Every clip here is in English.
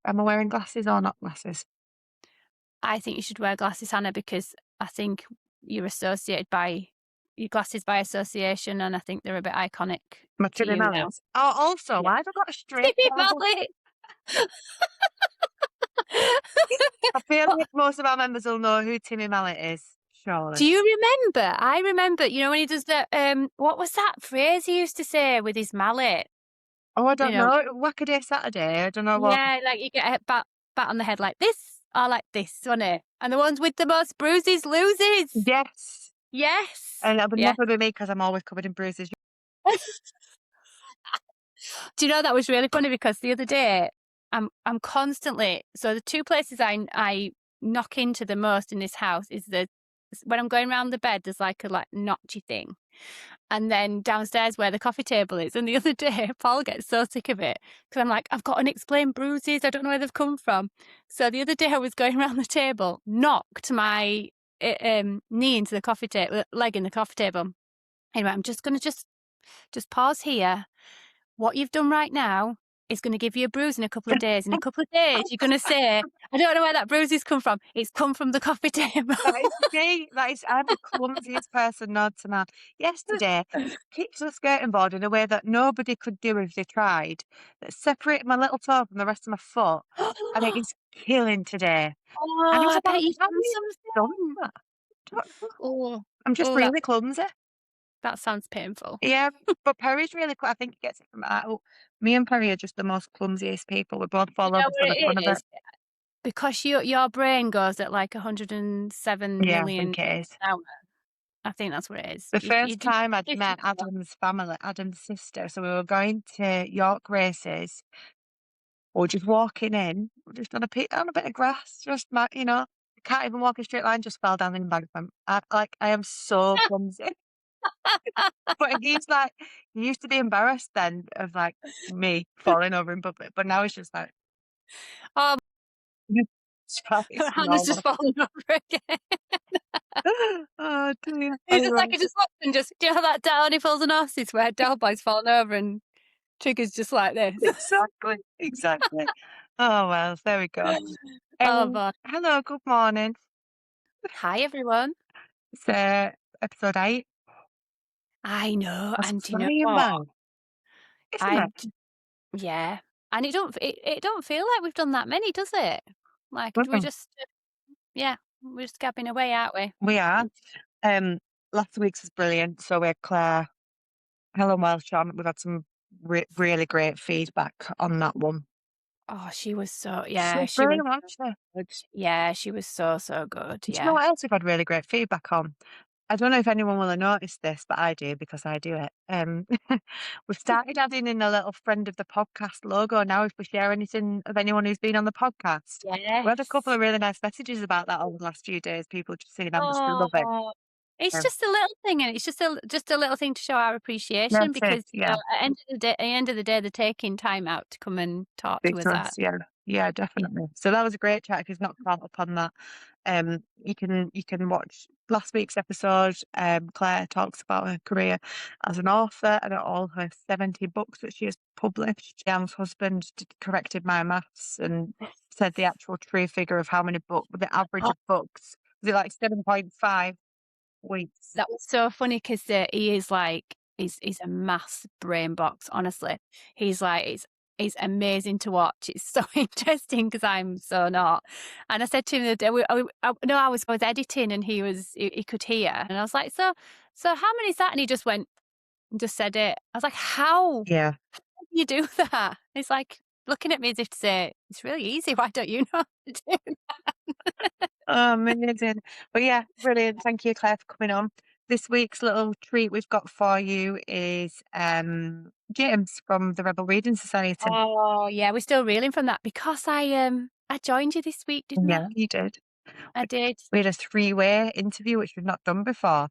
Am I wearing glasses or not glasses? I think you should wear glasses, Hannah, because I think you're associated by your glasses by association, and I think they're a bit iconic My to Timmy you now. Mallets. Oh, also, Yeah. why have I got a straight Timmy bald? Mallet. I feel What like most of our members will know who Timmy Mallet is, surely. do you remember? I remember, when he does the, what was that phrase he used to say with his mallet? Oh, I You don't know, know. Whackaday Saturday. I don't know what. yeah, like you get a bat on the head like this or like this, wasn't it? And the ones with the most bruises loses. Yes. Yes. And it would Yeah. never be me because I'm always covered in bruises. Do you know that was really funny because the other day I'm constantly so the two places I knock into the most in this house is when I'm going around the bed there's like a notchy thing. And then downstairs where the coffee table is. And the other day, Paul gets so sick of it because I'm like, I've got unexplained bruises. I don't know where they've come from. So the other day I was going around the table, knocked my knee into the coffee table, leg in the coffee table. Anyway, I'm just going to just pause here. What you've done right now is going to give you a bruise in a couple of days. In a couple of days, you're going to say, I don't know where that bruise has come from. It's come from the coffee table. That is me. I'm the clumsiest person known to man. Yesterday, kicked the skirting board in a way that nobody could do if they tried. That separated my little toe from the rest of my foot. And it is killing today. And I Oh, was I bet like, you've how have done you done something. that? Don't know. Oh, I'm just oh, really clumsy. that sounds painful. Yeah, but Perry's really I think he gets it from out. Me and Perry are just the most clumsiest people. We both You fall know over for what the fun it of it. is? Because your brain goes at like 107 Yeah, I million think it is. an hour. I think that's what it is. The You first do time I'd met different stuff. Adam's family, Adam's sister, so we were going to York races. Or just walking in, just on a bit of grass, just can't even walk a straight line, just fell down the embankment. I am so clumsy. But he's like, he used to be embarrassed then of like me falling over in public, but now he's just like, Oh, it's fine, it's Hannah's just normal. fallen over again. Oh dear. He's just like, he just looks and just, do you know that Downey Falls and Horses where Del Boy's fallen over and Trigger's just like this? Exactly, exactly. Oh well, there we go. Oh, boy. Hello, good morning. Hi, everyone. It's episode 8. I know. That's And do you know flying what? by, isn't it? I'm, yeah. And it don't feel like we've done that many, does it? Like, we're Mm-mm. just, yeah, we're just gabbing away, aren't we? We are. Last week's was brilliant. So we had Claire, Helen Welsh on. We've had some really great feedback on that one. Oh, she was so, She yeah, was she was, brilliant, actually. yeah, she was so, so good. Do you know Yeah. what else we've had really great feedback on? I don't know if anyone will have noticed this, but I do because I do it. We've started adding in a little friend of the podcast logo now if we share anything of anyone who's been on the podcast. We had a couple Yes. of really nice messages about that over the last few days. People just saying how much they love it. Oh, it's Um, just a little thing, and it's just a little thing to show our appreciation that's it. because, Yeah. at the end of the day, they're taking time out to come and talk Big to us trust, yeah. Yeah, definitely. So that was a great chat. If you've not caught up on that, you can watch last week's episode. Claire talks about her career as an author and all her 70 books that she has published. Jan's husband corrected my maths and said the actual true figure of how many books, the average Oh, of books. Was it like 7.5 weeks? that was so funny because he is like he's a mass brain box, honestly. He's like it's amazing to watch. It's so interesting because I'm so not. And I said to him the other day, I was editing and he could hear. And I was like, so how many is that? And he just went and just said it. I was like, how Yeah. do you do that? It's like looking at me as if to say, it's really easy. Why don't you know how to do that? Oh, amazing. But yeah, brilliant. Thank you, Claire, for coming on. This week's little treat we've got for you is James from the Rebel Reading Society. Oh, yeah, we're still reeling from that because I joined you this week, didn't I? Yeah, you did. I did. We had a 3-way interview, which we've not done before.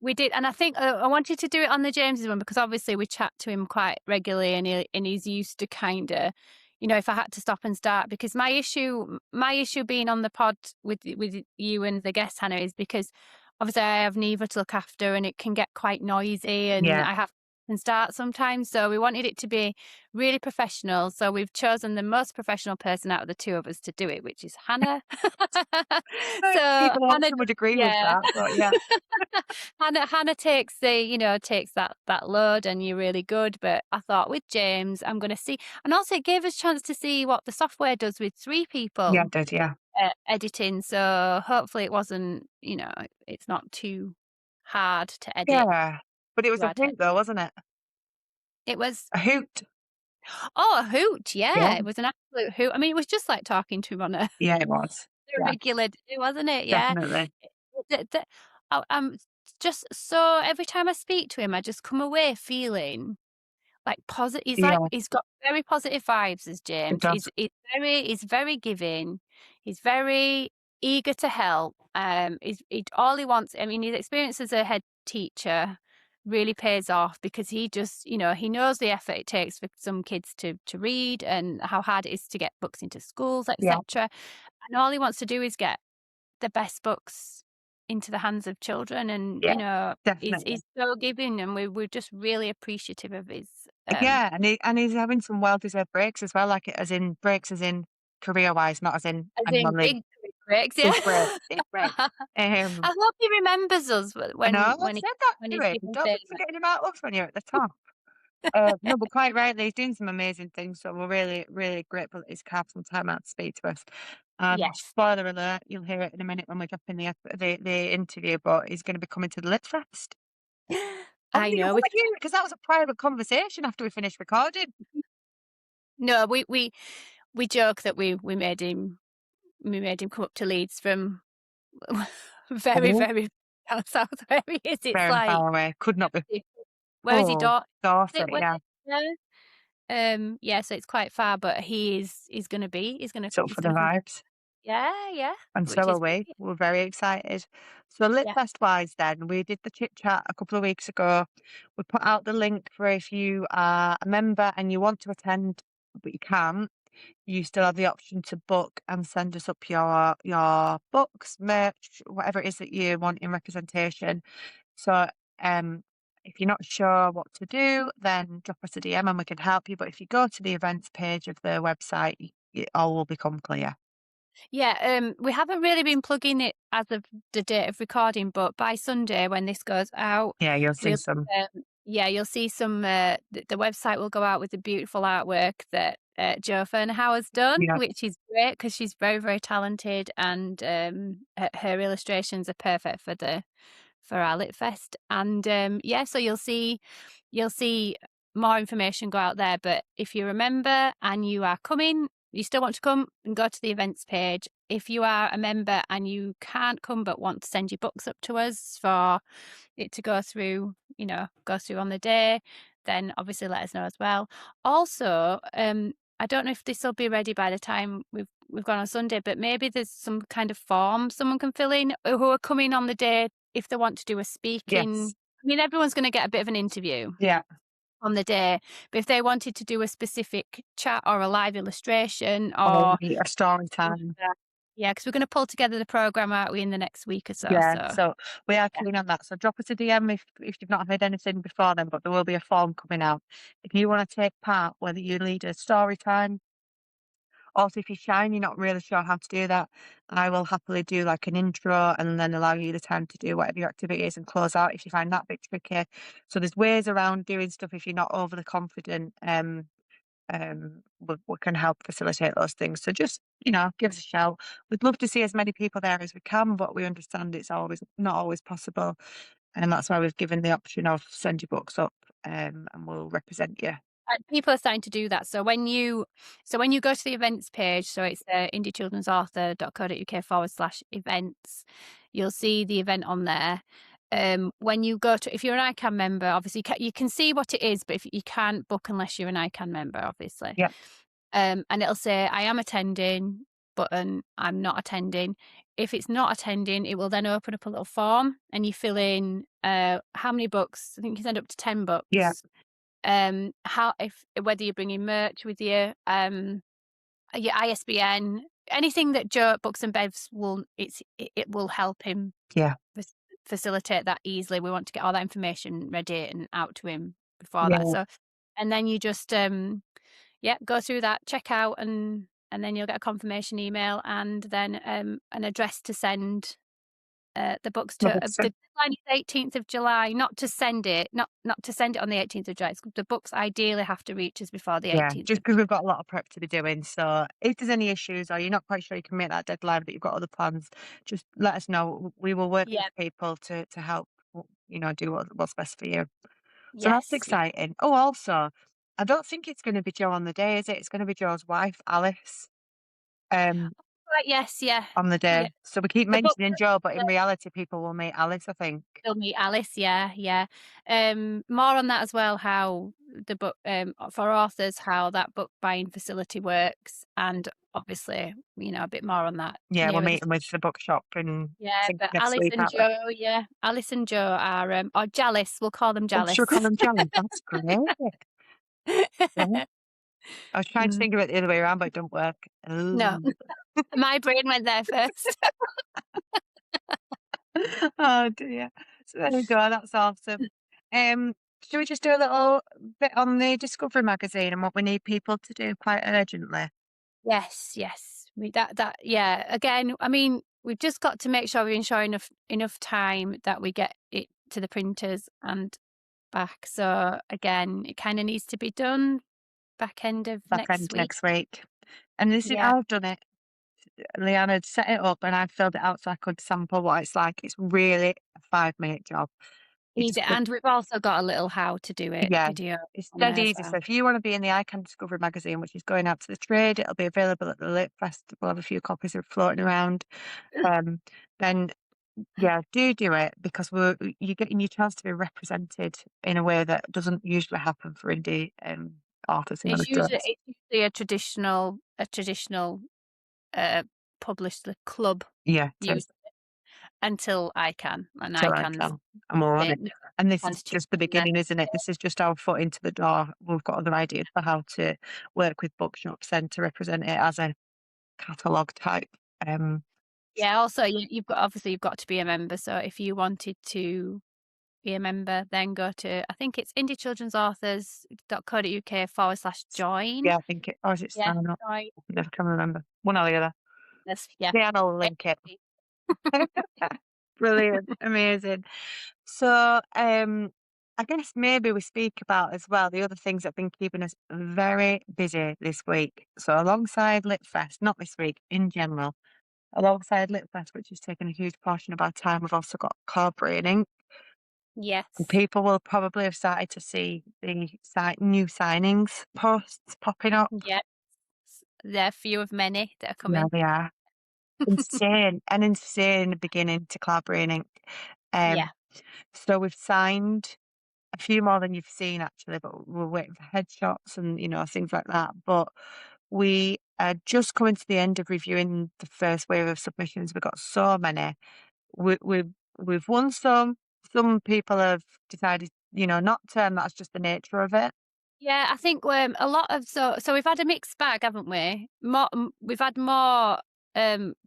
We did, and I think I wanted to do it on the James's one because obviously we chat to him quite regularly, and he's used to kind of, if I had to stop and start, because my issue being on the pod with you and the guest Hannah is because obviously I have Neva to look after, and it can get quite noisy, and Yeah. I have can start sometimes. So we wanted it to be really professional. So we've chosen the most professional person out of the two of us to do it, which is Hannah. So People Hannah, often would agree with yeah. that, but yeah. Hannah takes takes that load, and you're really good. But I thought with James, I'm going to see, and also it gave us a chance to see what the software does with three Yeah, people it did, yeah. editing. So hopefully it wasn't, it's not too hard to edit. Yeah. But it was Too a hard to hoot edit. though, wasn't it? It was, A hoot. oh, a hoot. Yeah. Yeah, it was an absolute hoot. I mean, it was just like talking to him on a Yeah, it was. Yeah, regular day, wasn't it? Yeah. definitely. The- I'm just so every time I speak to him, I just come away feeling like positive. Yeah, He's got very positive vibes as it James. does. He's very giving. He's very eager to help. All he wants. I mean, his experience as a head teacher really pays off because he just, he knows the effort it takes for some kids to read and how hard it is to get books into schools, Yeah, etc. And all he wants to do is get the best books into the hands of children, and yeah, he's definitely. so giving, and we're just really appreciative of his Yeah, and he's having some well-deserved breaks as well, like, as in breaks as in career-wise, not as in as annual in leave. big breaks, yeah. Big breaks, big breaks. I hope he remembers us I know, when I've said that when to he's him. given Don't be favour. forgetting about us when you're at the top. No, but quite rightly, he's doing some amazing things, so we're really, really grateful that he's carved some time out to speak to us. Yes. Spoiler alert, you'll hear it in a minute when we jump in the interview, but he's gonna be coming to the LitFest. Oh, I you know. wanna hear it? 'Cause that was a private conversation after we finished recording. No, we joke that we made him come up to Leeds from very, Oh, very down south where he is. It's very like, far away. Could not be. where is he? Oh, Is it Dorset, where? yeah. Yeah, so it's quite far, but he's gonna So he's for the gonna come. vibes. Yeah, yeah, And so which are is we. brilliant. We're very excited. So Yeah. LitFest wise then, we did the chit chat a couple of weeks ago. We put out the link for if you are a member and you want to attend, but you can't, you still have the option to book and send us up your books, merch, whatever it is that you want in representation. So um if you're not sure what to do, then drop us a DM and we can help you. But if you go to the events page of the website, it all will become clear. Yeah, we haven't really been plugging it as of the date of recording, but by Sunday when this goes out, Yeah, you'll see we'll some. yeah, you'll see some, the website will go out with the beautiful artwork that, Jo Fernhow has done, Yeah. which is great because she's very, very talented, and, her illustrations are perfect for our LitFest. And yeah, so you'll see more information go out there. But if you remember and you are coming, you still want to come, and go to the events page. If you are a member and you can't come but want to send your books up to us for it to go through on the day, then obviously let us know as well. Also, I don't know if this will be ready by the time we've gone on Sunday, but maybe there's some kind of form someone can fill in who are coming on the day if they want to do a speaking. Yes. I mean, everyone's going to get a bit of an interview Yeah. on the day, but if they wanted to do a specific chat or a live illustration Or or a story things time. like that, yeah, because we're going to pull together the program, aren't we, in the next week or so? Yeah, So so we are yeah. keen on that. So drop us a DM if you've not heard anything before then, but there will be a form coming out. If you want to take part, whether you lead a story time, also if you're shy and you're not really sure how to do that, I will happily do like an intro and then allow you the time to do whatever your activity is and close out if you find that a bit tricky. So there's ways around doing stuff if you're not overly confident. We can help facilitate those things. So just, give us a shout. We'd love to see as many people there as we can, but we understand it's always not always possible. And that's why we've given the option of send your books up, and we'll represent you. People are starting to do that. So when you go to the events page, so it's indiechildrensauthor.co.uk/events, you'll see the event on there. When you go to, if you're an ICAN member, obviously you can see what it is, but if you can't book unless you're an ICAN member, obviously. Yeah. And it'll say I am attending button, I'm not attending. If it's not attending, it will then open up a little form and you fill in how many books. I think you send up to 10 Yeah. books. How, if whether you're bringing merch with you, your ISBN, anything that Joe Books and Bevs it will help him Yeah. facilitate that easily. We want to get all that information ready and out to him before that. So, and then you just go through that, check out, and then you'll get a confirmation email and then an address to send the books to. The deadline is 18th of July. Not to send it on the 18th of July. The books ideally have to reach us before the 18th. Just because we've got a lot of prep to be doing. So if there's any issues or you're not quite sure you can make that deadline, but you've got other plans, just let us know. We will work with people to help, do what's best for you. So that's exciting. Oh, also, I don't think it's going to be Joe on the day, is it? It's going to be Joe's wife, Alice. Right, yes, yeah. On the day. Yeah. So we keep mentioning Joe, but in reality, people will meet Alice, I think. They'll meet Alice, yeah. More on that as well, how the book, for authors, how that book buying facility works, and obviously, a bit more on that. Yeah, we're meeting with the bookshop in but next week, Alice and Joe are, or Jalis, we'll call them Jalis. Should we call them Jalis? That's great. Yeah. I was trying to think of it the other way around, but it don't work. No, my brain went there first. Oh dear. So there you go, that's awesome. Should we just do a little bit on the Discovery magazine and what we need people to do quite urgently? Yes. Again, I mean, we've just got to make sure we ensure enough time that we get it to the printers and back. So again, it kind of needs to be done back end next week. And this is I've done it. Leanne had set it up and I filled it out so I could sample what it's like. It's really a 5-minute job. And we've also got a little how to do it video. It's dead easy. So if you want to be in the ICAN Discovery Magazine, which is going out to the trade, it'll be available at the LitFest. We'll have a few copies of floating around. Then do it because you're getting your chance to be represented in a way that doesn't usually happen for indie authors. It's usually a traditional published club. Until ICAN and ICAN's. I'm all on it. And this is just the beginning, isn't it? This is just our foot into the door. We've got other ideas for how to work with bookshops and to represent it as a catalogue type. Also you've got to be a member. So if you wanted to be a member, then go to, I think it's indiechildrensauthors.co.uk/join. Yeah, I think it, or is it sign up? I never can remember. One or the other. Yeah, I'll link it. Brilliant, amazing. So I guess maybe we speak about as well the other things that have been keeping us very busy this week. So alongside LitFest, not this week, in general, alongside LitFest, which has taken a huge portion of our time, we've also got Cloudberry Ink. Yes. And people will probably have started to see the new signings posts popping up. Yes. There are few of many that are coming. Yeah, they are. Insane beginning to Cloudberry Ink. So we've signed a few more than you've seen actually, but we're waiting for headshots and things like that. But we are just coming to the end of reviewing the first wave of submissions. We've got so many. We've won some. Some people have decided, not to, and that's just the nature of it. Yeah, I think a lot of so we've had a mixed bag, haven't we? We've had more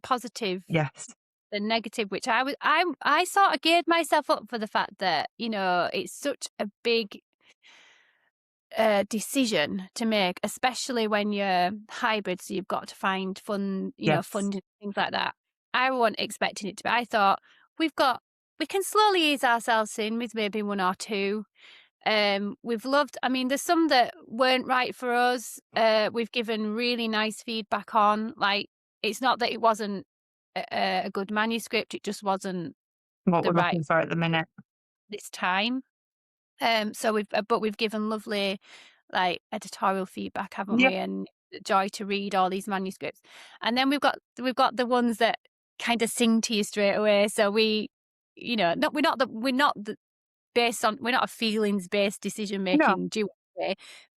positive than negative, which I sort of geared myself up for the fact that it's such a big decision to make, especially when you're hybrid, so you've got to find funding, things like that. I wasn't expecting it to be. I thought we can slowly ease ourselves in with maybe one or two. We've loved, there's some that weren't right for us. We've given really nice feedback on, like, it's not that it wasn't a good manuscript, it just wasn't what we're looking for at the minute this time. So we've given lovely, like, editorial feedback, haven't we? And joy to read all these manuscripts. And then we've got the ones that kind of sing to you straight away. So we're not a feelings based decision making duty,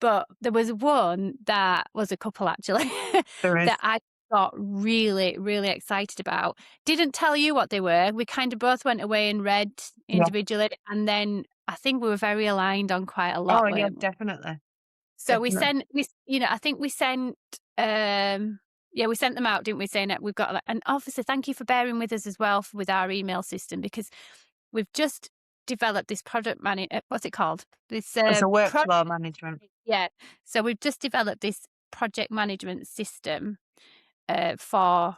but there was one that was a couple actually that I got really, really excited about. Didn't tell you what they were. We kind of both went away and read individually, and then I think we were very aligned on quite a lot. Oh yeah, definitely. So we sent, I think we sent, we sent them out, didn't we? Saying that we've got, and obviously thank you for bearing with us as well with our email system, because we've just developed this what's it called? This It's a project. workflow management. Yeah. So we've just developed this project management system for,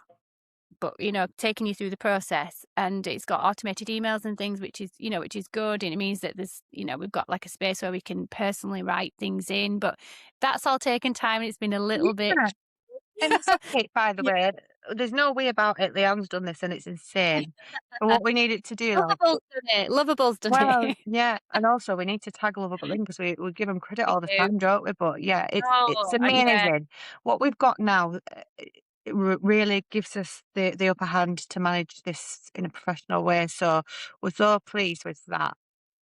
but taking you through the process, and it's got automated emails and things, which is good, and it means that there's we've got like a space where we can personally write things in, but that's all taken time, and it's been a little bit. Yeah, and it's okay, by the Yeah, way. There's no way about it. Leon's done this, and it's insane. But what we need it to do, like, Lovable's done it. Lovable's done well, it. yeah, and also we need to tag Lovable in because we give them credit We all the do. time, don't we? But yeah, it's Oh, yeah, amazing. What we've got now, it really gives us the upper hand to manage this in a professional way. So we're so pleased with that.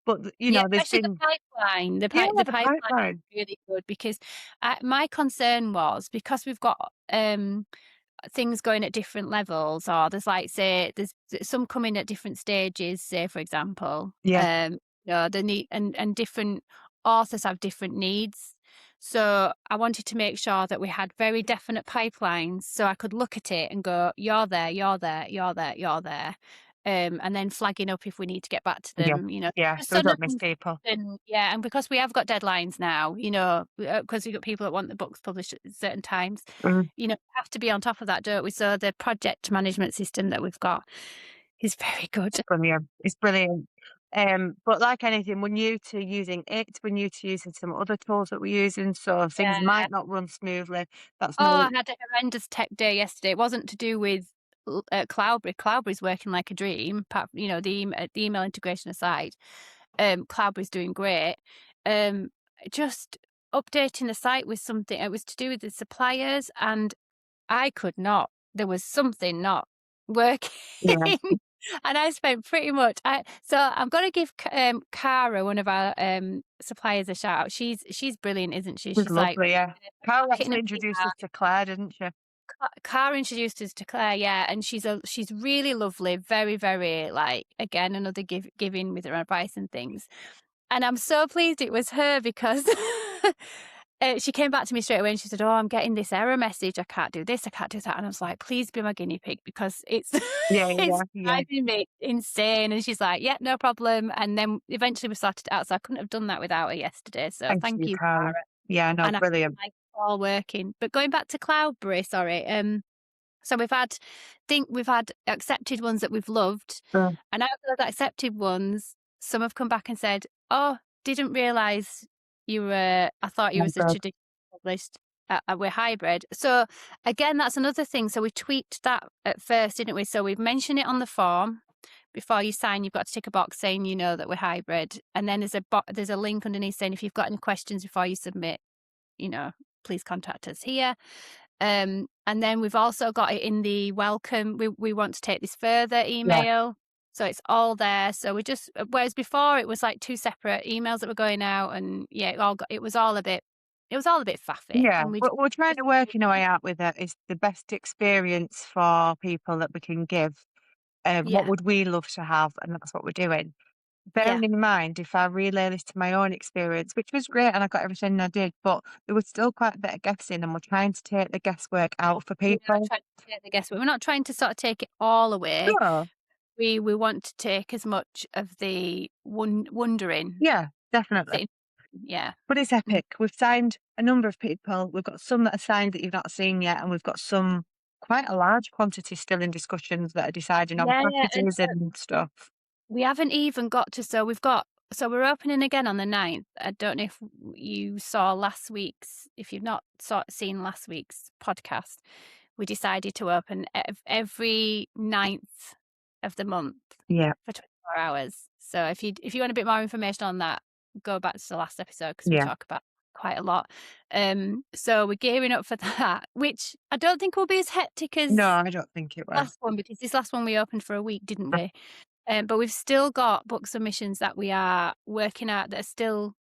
But yeah, there's especially the been pipeline. The yeah, pi the the pipeline is pipeline. really good because my concern was, because we've got things going at different levels, or there's like, say, there's some coming at different stages, say for example, Yeah, the need, and different authors have different needs. So I wanted to make sure that we had very definite pipelines, so I could look at it and go, you're there, you're there, you're there, you're there. And then flagging up if we need to get back to yeah, them, yeah. just So so we don't miss nothing's people. happened. Yeah, and because we have got deadlines now, because we've got people that want the books published at certain times, Mm. we have to be on top of that, don't we? So the project management system that we've got is very good. Brilliant. It's brilliant. But like anything, we're new to using it. We're new to using some other tools that we're using, so things Yeah. might not run smoothly. That's Oh, no, I had a horrendous tech day yesterday. It wasn't to do with Cloudberry. Cloudberry's working like a dream. The email integration aside, Cloudberry's doing great. Just updating the site with something. It was to do with the suppliers, and I could not. There was something not working. yeah, And I spent pretty much. So I'm going to give Cara, one of our suppliers, a shout out. She's brilliant, isn't she? it's She's like lovely. Yeah, Carol hitting actually a introduced us to Claire, didn't she? Cara introduced us to Claire, yeah, and she's really lovely, very, very, like, again, another giving with her advice and things. And I'm so pleased it was her, because she came back to me straight away and she said, "Oh, I'm getting this error message. I can't do this, I can't do that." And I was like, "Please be my guinea pig, because it's Yeah, it's yeah, yeah. driving me insane." And she's like, "Yeah, no problem." And then eventually we sorted it out. So I couldn't have done that without her yesterday. So Thank thank you, you, Carol. Cara. Yeah, no, And I feel brilliant. like it's all working. But going back to Cloudberry, sorry, so we've had accepted ones that we've loved, Mm, and out of those accepted ones, some have come back and said, "Oh, didn't realise you were. I thought you my was a God. traditional published. We're hybrid." So again, that's another thing. So we tweaked that at first, didn't we? So we've mentioned it on the form. Before you sign, you've got to tick a box saying you know that we're hybrid, and then there's a link underneath saying if you've got any questions before you submit, please contact us here. And then we've also got it in the welcome. We want to take this further Yeah, email. So it's all there. So whereas before it was like two separate emails that were going out, and yeah, it was all a bit faffy. yeah. And we We're trying just to work in a way out with it. It's the best experience for people that we can give. What yeah, would we love to have? And that's what we're doing. yeah, Bearing in mind, if I relay this to my own experience, which was great and I got everything I did, but there was still quite a bit of guessing, and we're trying to take the guesswork out for we are people. trying to take the guesswork. We're not trying to sort of take it all away. Sure. We want to take as much of the wondering. Yeah, definitely. Yeah. But it's Mm. epic. We've signed a number of people. We've got some that are signed that you've not seen yet, and we've got some quite a large quantity still in discussions that are deciding on Yeah, yeah. And packages and stuff. we haven't even got to, so we're opening again on the 9th. I don't know if you saw if you've not seen last week's podcast, we decided to open every 9th of the month Yeah, for 24 hours. So if you want a bit more information on that, go back to the last episode, because we yeah. talk about quite a lot. So we're gearing up for that, which I don't think will be as hectic as No, I don't think it will. last one, because this last one we opened for a week, didn't we? But we've still got book submissions that we are working at, that are still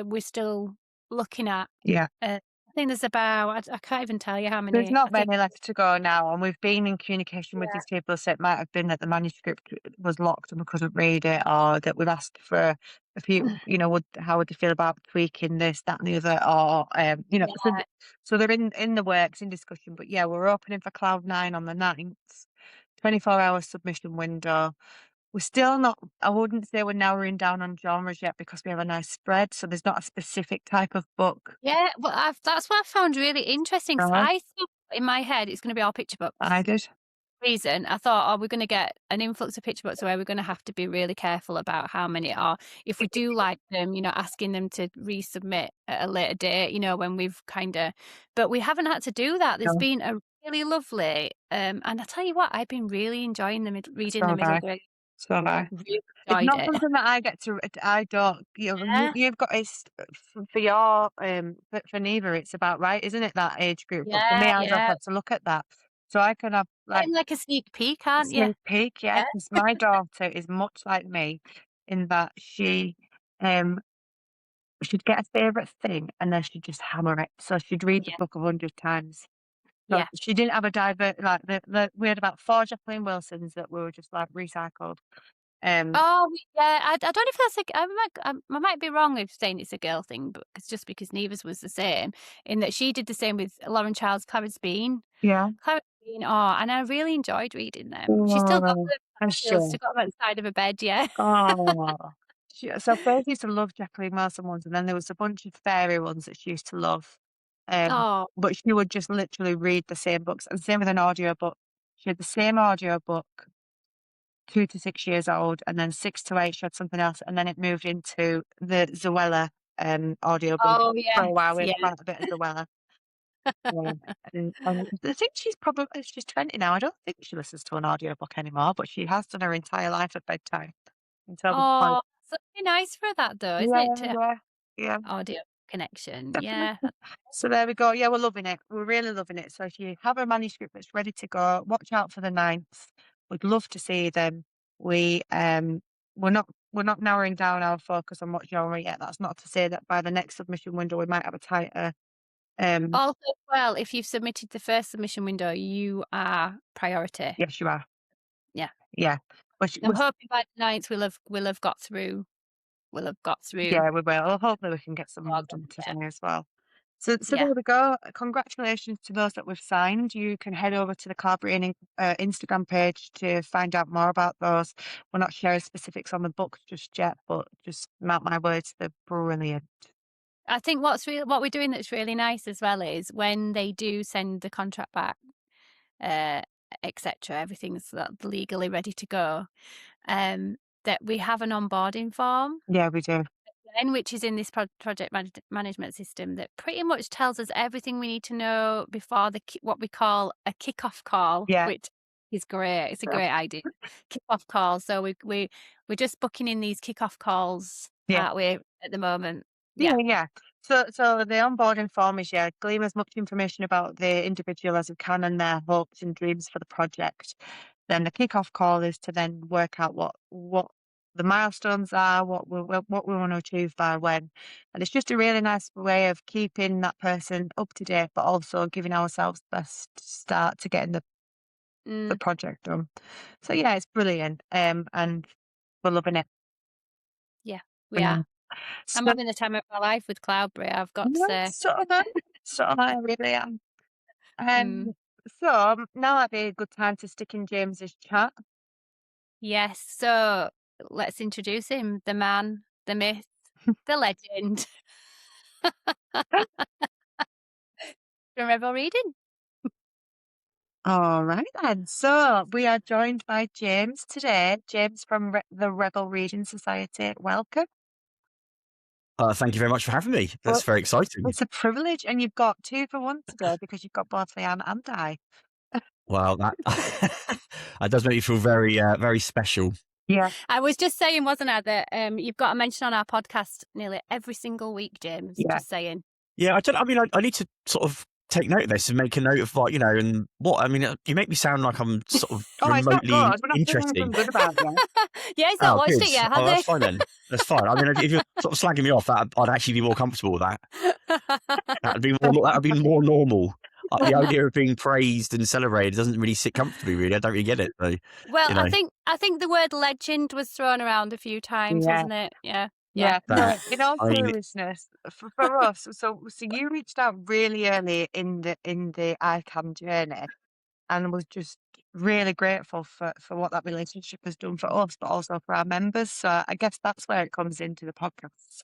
we're still looking at. Yeah. I think there's about, I can't even tell you how There's many. I not think, many left to go now, and we've been in communication with yeah, these people, so it might have been that the manuscript was locked and we couldn't read it, or that we've asked for a few, how would they feel about tweaking this, that, and the other, or yeah, so they're in the works, in discussion. But yeah, we're opening for Cloud9 on the 9th, 24-hour submission window. we're still not, I wouldn't say we're narrowing down on genres yet because we have a nice spread, so there's not a specific type of book. Yeah, well, that's what I found really interesting 'cause Right. I thought in my head it's gonna be all picture I books. did. Reason, I thought, "Oh, we're gonna get an influx of picture books where we're gonna have to be really careful about how many are if we do like them, asking them to resubmit at a later date, when we've kinda," but we haven't had to do that. There's No, been a really lovely, and I tell you what, I've been really enjoying so reading the have middle I. grade. So have I. Really It's enjoyed not it. something that I get to I don't, Yeah, you've got it's for your, for neither, it's about right, isn't it, that age group? But for me, yeah, I don't yeah. have to look at that. So I can have, like, Getting like a sneak peek, a aren't you? sneak peek, yeah, Yeah, 'cause my daughter is much like me in that um, she'd get a favourite thing and then she'd just hammer it. So she'd read the yeah, book 100 times. So yeah. she didn't have a like, we had about 4 Jacqueline Wilsons that were just, like, recycled. Um, Oh, yeah, I don't know if that's like I might be wrong with saying it's a girl thing, but it's just because Neva's was the same, in that she did the same with Lauren Child's Clarence Bean. yeah. Clarence Bean, and I really enjoyed reading them. She's still got Oh, them, I'm still sure. got them at the side of her bed, yeah. Oh. So Faith used to love Jacqueline Wilson ones, and then there was a bunch of fairy ones that she used to love. Oh, But she would just literally read the same books, and same with an audiobook. She had the same audiobook 2 to 6 years old, and then 6 to 8 she had something else, and then it moved into the Zoella, audiobook. oh, For yes, a while, we had yeah. quite a bit of Zoella. And I think she's 20 now. I don't think she listens to an audiobook anymore, but she has done her entire life at bedtime until the point. Oh, so it'd be nice for that though, isn't Yeah, it, to have yeah, yeah, audio connection? definitely. Yeah, that's So there we go. Yeah, we're loving it. We're really loving it. So if you have a manuscript that's ready to go, watch out for the 9th. We'd love to see them. We we're not narrowing down our focus on what genre yet. That's not to say that by the next submission window we might have a tighter also, well, if you've submitted the first submission window, you are priority. yes you are. Yeah. Yeah. I'm hoping by the 9th we'll have got through Yeah, we will. Hopefully we can get some all more of them. done Yeah. today as well. So Yeah. there we go. Congratulations to those that we've signed. You can head over to the Cloudberry Ink Instagram page to find out more about those. We're not sharing specifics on the books just yet, but just mark my words, they're brilliant. I think what we're doing that's really nice as well is when they do send the contract back, uh, et cetera, everything's legally ready to go, that we have an onboarding form Yeah, we do. then, which is in this project management system that pretty much tells us everything we need to know before what we call a kick-off call, Yeah. which is great. It's a Yeah. great idea. Kick-off call. So we're just booking in these kick-off calls, Yeah. aren't we, at the moment? Yeah, Yeah. yeah. So the onboarding form is, yeah, glean as much information about the individual as we can and their hopes and dreams for the project. Then the kick-off call is to then work out what the milestones are, what we want to achieve by when. And it's just a really nice way of keeping that person up to date, but also giving ourselves the best start to getting the Mm, project done. So yeah, it's brilliant. And we're loving it. yeah, we Yeah. are. I'm So having the time of my life with Cloudberry, I've got to yeah, say. sort of I really am. Mm, Now might be a good time to stick in James's chat. yes. So let's introduce him, the man, the myth, the legend from Rebel Reading. All right then. So we are joined by James today. James from the Rebel Reading Society. Welcome. Thank you very much for having me. Well, That's very exciting. it's a privilege, and you've got 2 for 1 today because you've got both Leanne and I. Well, that that does make me feel very special. Yeah, I was just saying, wasn't I, that you've got a mention on our podcast nearly every single week, James. yeah. Just saying. Yeah, I don't. I mean, I need to sort of take note of this and make a note of and what I mean. You make me sound like I'm sort of Oh, it's not good. remotely We're not saying interesting. anything good about you. Yeah, he's not Oh, watched good. it yet, Oh, has that's fine then. That's fine. I mean, if you're sort of slagging me off, I'd actually be more comfortable with that. That'd be more normal. The idea of being praised and celebrated doesn't really sit comfortably. Really, I don't really get it. So, Well, you know, I think the word legend was thrown around a few times, Yeah, wasn't it? Yeah. Yeah. yeah. that No, in all I mean, seriousness, for us, so you reached out really early in the ICAN journey and was just really grateful for what that relationship has done for us, but also for our members. So I guess that's where it comes into the podcast.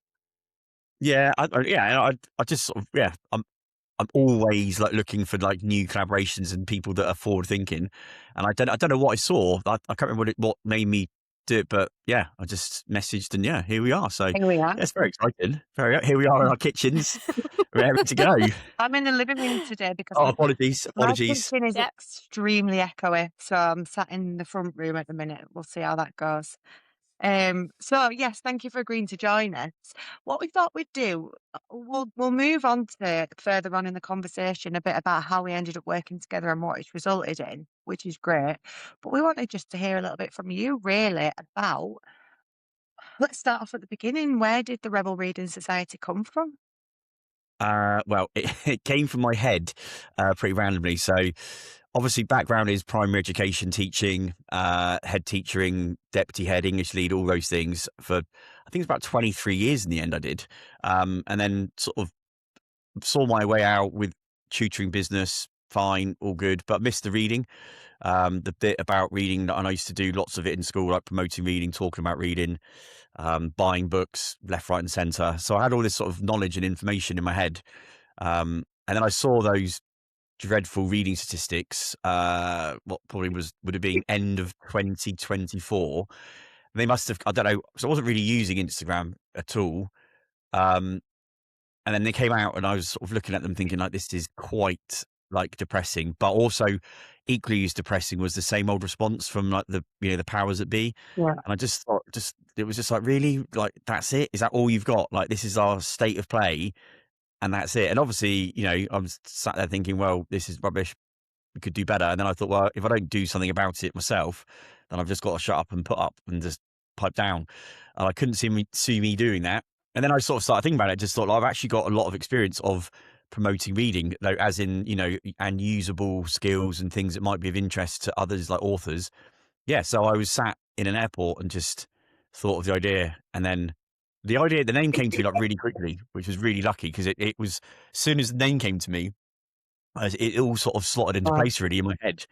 Yeah, I just sort of, I'm always like looking for like new collaborations and people that are forward thinking, and I don't know what I saw. I can't remember what made me do it, but yeah, I just messaged and yeah, here we are. So Here we are. yeah, it's very exciting. Here we are in our kitchens, ready to go. I'm in the living room today because Oh, apologies. my kitchen is Yep. extremely echoey, so I'm sat in the front room at the minute. We'll see how that goes. So yes, thank you for agreeing to join us. What we thought we'd do, we'll move on to further on in the conversation a bit about how we ended up working together and what it's resulted in, which is great. But we wanted just to hear a little bit from you, really, about. Let's start off at the beginning. Where did the Rebel Reading Society come from? Well, it came from my head pretty randomly. So obviously background is primary education teaching, head teaching, deputy head, English lead, all those things for, I think it's about 23 years in the end I did. And then sort of saw my way out with tutoring business, fine, all good, but missed the reading. The bit about reading, and I used to do lots of it in school, like promoting reading, talking about reading, buying books left, right, and centre. So I had all this sort of knowledge and information in my head. And then I saw those dreadful reading statistics, what probably would have been end of 2024. They must have, I don't know, so I wasn't really using Instagram at all. And then they came out and I was sort of looking at them thinking like, this is quite like depressing, but also equally as depressing was the same old response from like the powers that be. Yeah. And I just thought, it was just like, really, like, that's it? Is that all you've got? Like, this is our state of play and that's it. And obviously, I was sat there thinking, well, this is rubbish. We could do better. And then I thought, well, if I don't do something about it myself, then I've just got to shut up and put up and just pipe down. And I couldn't see me doing that. And then I sort of started thinking about it, just thought, I've actually got a lot of experience of promoting reading, though, as in, and usable skills and things that might be of interest to others, like authors. Yeah. So I was sat in an airport and just thought of the idea. And then the name came to me like really quickly, which was really lucky because it was, as soon as the name came to me, it all sort of slotted into place really in my head.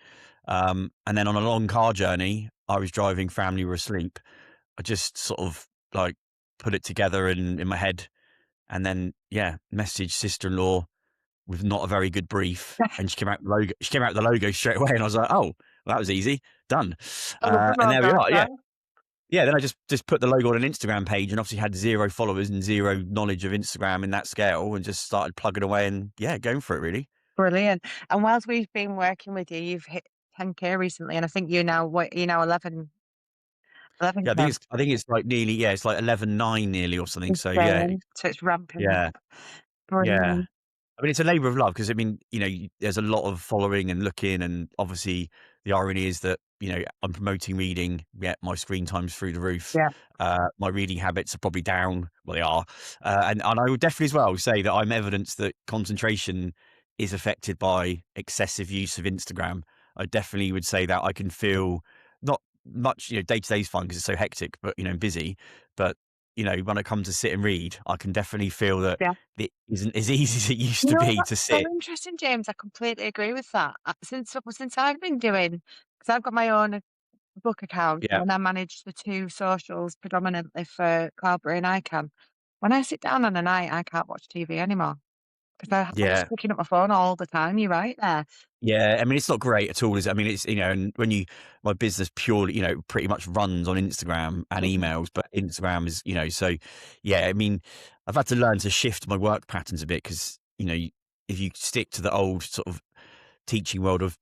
And then on a long car journey, I was driving, family were asleep. I just sort of like put it together in my head, and then messaged sister-in-law with not a very good brief, and she came out with the logo straight away, and I was like, oh, well, that was easy, done. And there we are. Yeah. Then I just put the logo on an Instagram page, and obviously had 0 followers and 0 knowledge of Instagram in that scale, and just started plugging away and going for it really. Brilliant. And whilst we've been working with you, you've hit 10K recently, and I think you're now 11. Yeah, I think it's like nearly, it's like 11.9 nearly or something. So yeah, so it's ramping yeah, up. Brilliant. yeah. I mean, it's a labour of love because I mean, there's a lot of following and looking, and obviously the irony is that I'm promoting reading. Yeah, my screen time's through the roof. Yeah. My reading habits are probably down. Well, they are, and I would definitely as well say that I'm evidence that concentration is affected by excessive use of Instagram. I definitely would say that I can feel not much. Day to day is fine because it's so hectic, but busy. But when it comes to sit and read, I can definitely feel that it isn't as easy as it used to be to sit. So interesting, James. I completely agree with that. Since I've been doing, because I've got my own book account and I manage the 2 socials predominantly for Cloudberry and ICAN. When I sit down on a night, I can't watch TV anymore because I'm just picking up my phone all the time. You're right there. Yeah, I mean, it's not great at all, is it? I mean, it's, and when my business purely, pretty much runs on Instagram and emails, but Instagram is, so yeah, I mean, I've had to learn to shift my work patterns a bit because, if you stick to the old sort of teaching world of,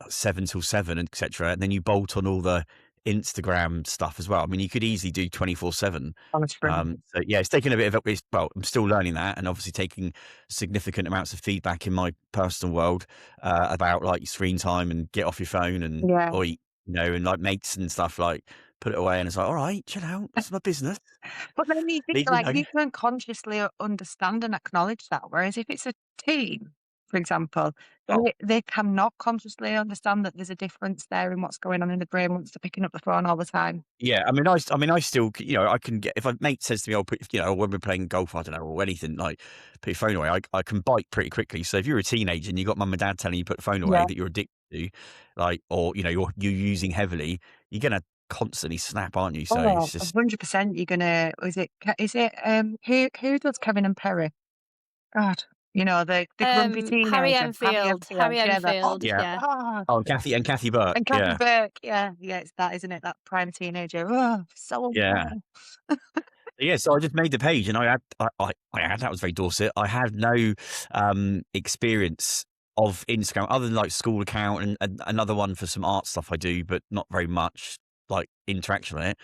7 till 7, etc., and then you bolt on all the Instagram stuff as well. I mean, you could easily do 24/7. So yeah, it's taken a bit of I'm still learning that, and obviously taking significant amounts of feedback in my personal world about like screen time and get off your phone and or and like mates and stuff, like put it away, and it's like, all right, chill out, it's my business. But then you think you can consciously understand and acknowledge that, whereas if it's a team, for example, they cannot consciously understand that there's a difference there in what's going on in the brain once they're picking up the phone all the time. Yeah, I mean, I still, I can get, if a mate says to me, "Oh, when we're playing golf, I don't know, or anything, like put your phone away," I can bite pretty quickly. So if you're a teenager and you got mum and dad telling you put the phone away that you're addicted to, like, or you're using heavily, you're gonna constantly snap, aren't you? So Oh, it's just 100% you're gonna who does Kevin and Perry? God, the grumpy Harry teenager, Harry Enfield, Enfield, yeah, oh yeah. my God. oh, and Kathy Burke, And Kathy yeah, Burke, yeah, it's that, isn't it? That prime teenager. Oh, so yeah. unfair. Yeah, so I just made the page, and that was very Dorset. I had no experience of Instagram other than like school account and another one for some art stuff I do, but not very much like interaction on it.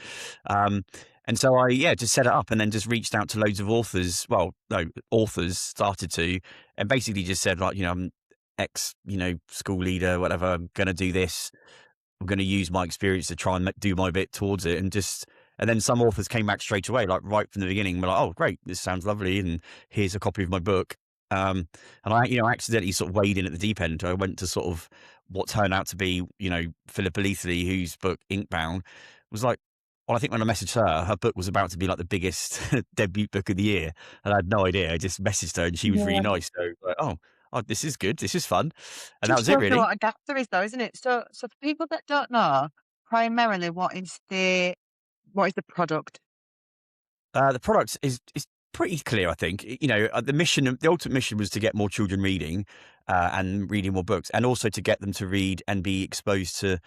And so I just set it up and then just reached out to loads of authors. Well, no, authors started to, and basically just said like, I'm ex, school leader, whatever. I'm going to do this. I'm going to use my experience to try and do my bit towards it, and then some authors came back straight away, like right from the beginning, were like, "Oh, great, this sounds lovely," and here's a copy of my book. And I, accidentally sort of waded in at the deep end. I went to sort of what turned out to be, Philippa Leithley, whose book Inkbound was like. Well, I think when I messaged her book was about to be like the biggest debut book of the year, and I had no idea. I just messaged her, and she was really Yeah. nice. So, like, oh, this is good. This is fun, and that Just was it, shows you really. what a gap there is, though, isn't it? So for people that don't know, primarily, what is the product? The product is pretty clear, I think. The ultimate mission was to get more children reading and reading more books, and also to get them to read and be exposed to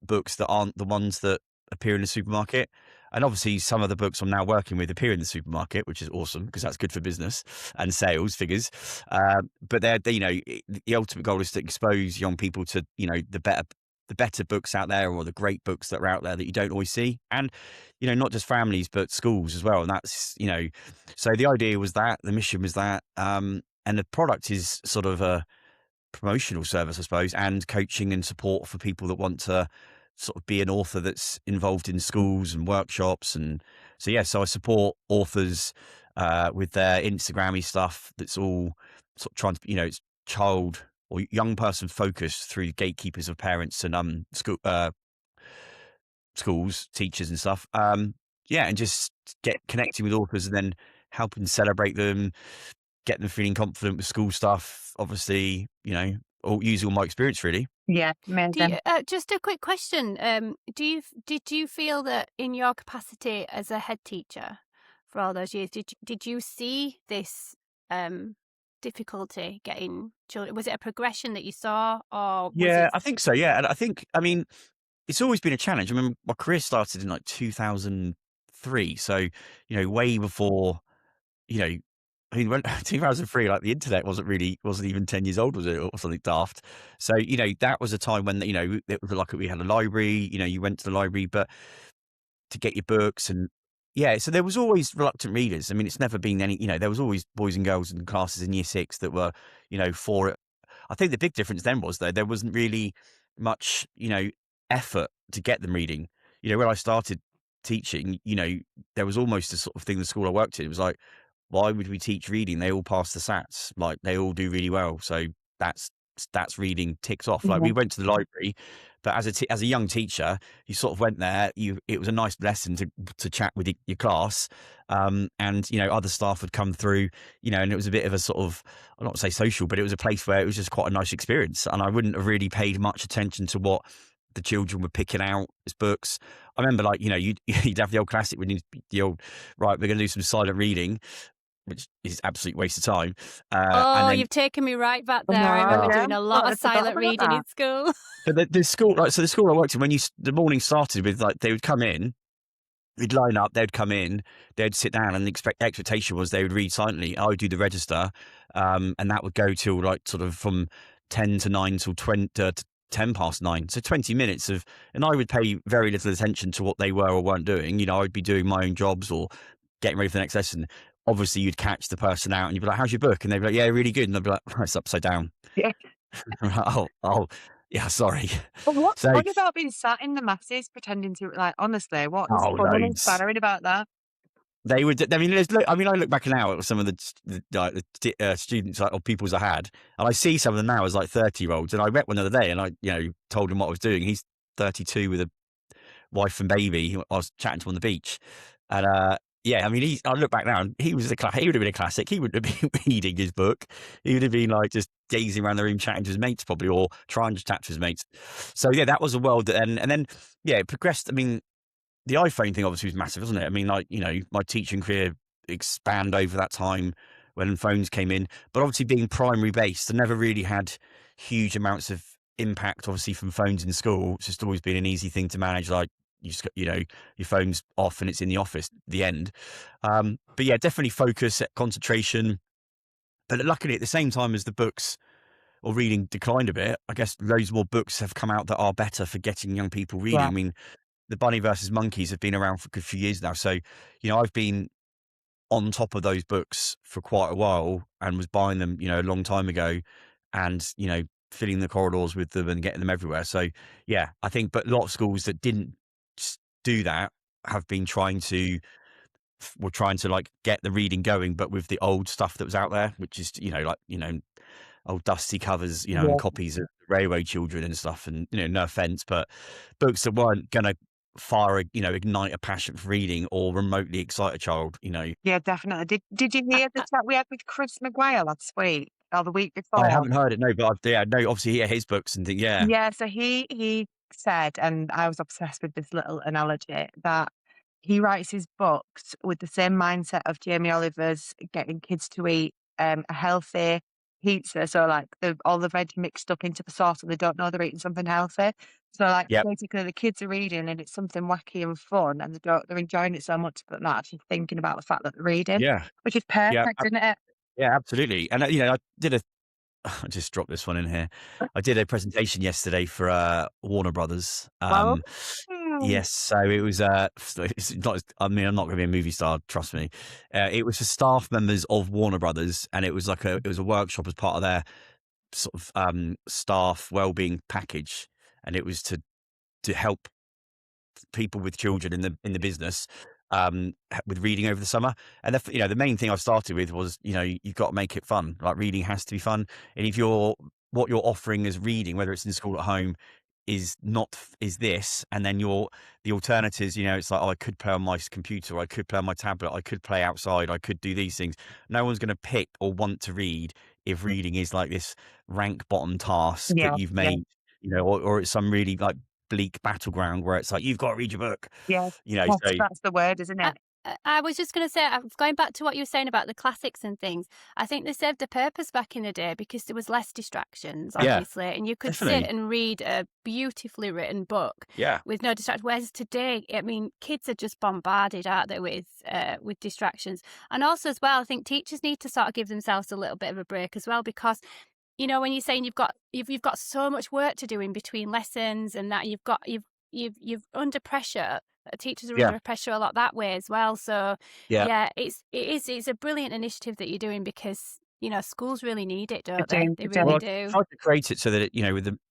books that aren't the ones that appear in the supermarket. And obviously, some of the books I'm now working with appear in the supermarket, which is awesome because that's good for business and sales figures. But the ultimate goal is to expose young people to the better books out there, or the great books that are out there that you don't always see, and not just families but schools as well. And that's so the idea was that, the mission was that, and the product is sort of a promotional service, I suppose, and coaching and support for people that want to sort of be an author that's involved in schools and workshops. And so so I support authors with their Instagrammy stuff that's all sort of trying to it's child or young person focused through gatekeepers of parents and schools, teachers and stuff. And just get connecting with authors and then helping celebrate them, get them feeling confident with school stuff, obviously, use all my experience, really. Yeah, amazing. Just a quick question. Did you feel that in your capacity as a head teacher for all those years, did you see this difficulty getting children? Was it a progression that you saw, or I think so. Yeah, and I mean, it's always been a challenge. I mean, my career started in like 2003, so way before, I mean, when 2003, like the internet wasn't even 10 years old, was it, or something daft? So that was a time when it was like we had a library. You went to the library, but to get your books and. Yeah, so there was always reluctant readers. I mean, it's never been any, there was always boys and girls in classes in year 6 that were, for it. I think the big difference then was, though, there wasn't really much, effort to get them reading. When I started teaching, there was almost a sort of thing in the school I worked in. It was like, why would we teach reading? They all pass the SATs. Like, they all do really well. So that's reading ticks off. Like, we went to the library, but as a young teacher, you sort of went there. It was a nice lesson to chat with your class, and other staff would come through, and it was a bit of a sort of, I don't want to say social, but it was a place where it was just quite a nice experience. And I wouldn't have really paid much attention to what the children were picking out as books. I remember, like, you'd have the old classic when right, we're going to do some silent reading, which is an absolute waste of time. And then, you've taken me right back there. I remember doing a lot of silent reading in school. But the school, the school I worked in, when the morning started with, like, they would come in, we'd line up, they'd come in, they'd sit down, and the expectation was they would read silently. I would do the register, and that would go till like sort of from 10 to 9 till 10 past 9. So 20 minutes and I would pay very little attention to what they were or weren't doing. I'd be doing my own jobs or getting ready for the next lesson. Obviously, you'd catch the person out and you'd be like, how's your book? And they'd be like, yeah, really good. And I'd be like, it's upside down. Yeah. oh, yeah, sorry. But what about being sat in the masses pretending to, like, honestly, what is fun and inspiring about that? They would. I mean, I look back now at some of the students, or pupils I had, and I see some of them now as like 30-year-olds. And I met one the other day, and I, told him what I was doing. He's 32 with a wife and baby. I was chatting to him on the beach, and Yeah, I mean, I look back now, and he would have been a classic. He wouldn't have been reading his book. He would have been like just gazing around the room, chatting to his mates, probably, or trying to chat to his mates. So yeah, that was a world that, and then yeah, it progressed. I mean, the iPhone thing obviously was massive, wasn't it? I mean, like, my teaching career expand over that time when phones came in, but obviously being primary based, I never really had huge amounts of impact, obviously, from phones in school. It's just always been an easy thing to manage. Like, you just, your phone's off and it's in the office, the end. But yeah, definitely focus, concentration. But luckily at the same time as the books or reading declined a bit, I guess loads more books have come out that are better for getting young people reading. Yeah. I mean, the Bunny versus Monkeys have been around for a good few years now. So, I've been on top of those books for quite a while and was buying them, a long time ago and, filling the corridors with them and getting them everywhere. So, yeah, I think, but a lot of schools that didn't do that have been were trying to like get the reading going, but with the old stuff that was out there, which is, old dusty covers, and Yeah. copies of Railway Children and stuff. And, no offense, but books that weren't going to ignite a passion for reading or remotely excite a child, Yeah, definitely. Did you hear the chat we had with Chris Maguire last week or the week I before? haven't heard it, no, but no, obviously, yeah, his books and things, yeah. Yeah, so he said, and I was obsessed with this little analogy, that he writes his books with the same mindset of Jamie Oliver's getting kids to eat a healthy pizza. So like all the veg mixed up into the sauce and they don't know they're eating something healthy. So like Yep, basically the kids are reading and it's something wacky and fun and they're enjoying it so much but not actually thinking about the fact that they're reading, yeah, which is yeah, perfect, isn't it? yeah, absolutely. And, I did I just dropped this one in here. I did a presentation yesterday for Warner Brothers. Well, Yes, so it was. It's not. I mean, I'm not going to be a movie star. Trust me. It was for staff members of Warner Brothers, and it was it was a workshop as part of their sort of staff wellbeing package, and it was to help people with children in the business with reading over the summer. And the main thing I started with was you've got to make it fun. Like, reading has to be fun, and if what you're offering as reading, whether it's in school or at home, is this, and then the alternatives, it's like, oh, I could play on my computer, I could play on my tablet, I could play outside, I could do these things. No one's going to pick or want to read if reading is like this rank bottom task yeah, that you've yeah, made, or it's some really like bleak battleground where it's like, you've got to read your book, yeah. so That's the word, isn't I, it? I was just going to say, going back to what you were saying about the classics and things, I think they served a purpose back in the day because there was less distractions, yeah, obviously, and you could sit definitely, and read a beautifully written book yeah. with no distraction. Whereas today, I mean, kids are just bombarded, aren't they, with distractions? And also, as well, I think teachers need to sort of give themselves a little bit of a break as well, because when you're saying you've got so much work to do in between lessons, and that you've under pressure. Teachers are Yeah, under pressure a lot that way as well. So yeah. yeah, it's a brilliant initiative that you're doing because schools really need it, don't They they? do, They they really Well, do. I do. tried to create it so that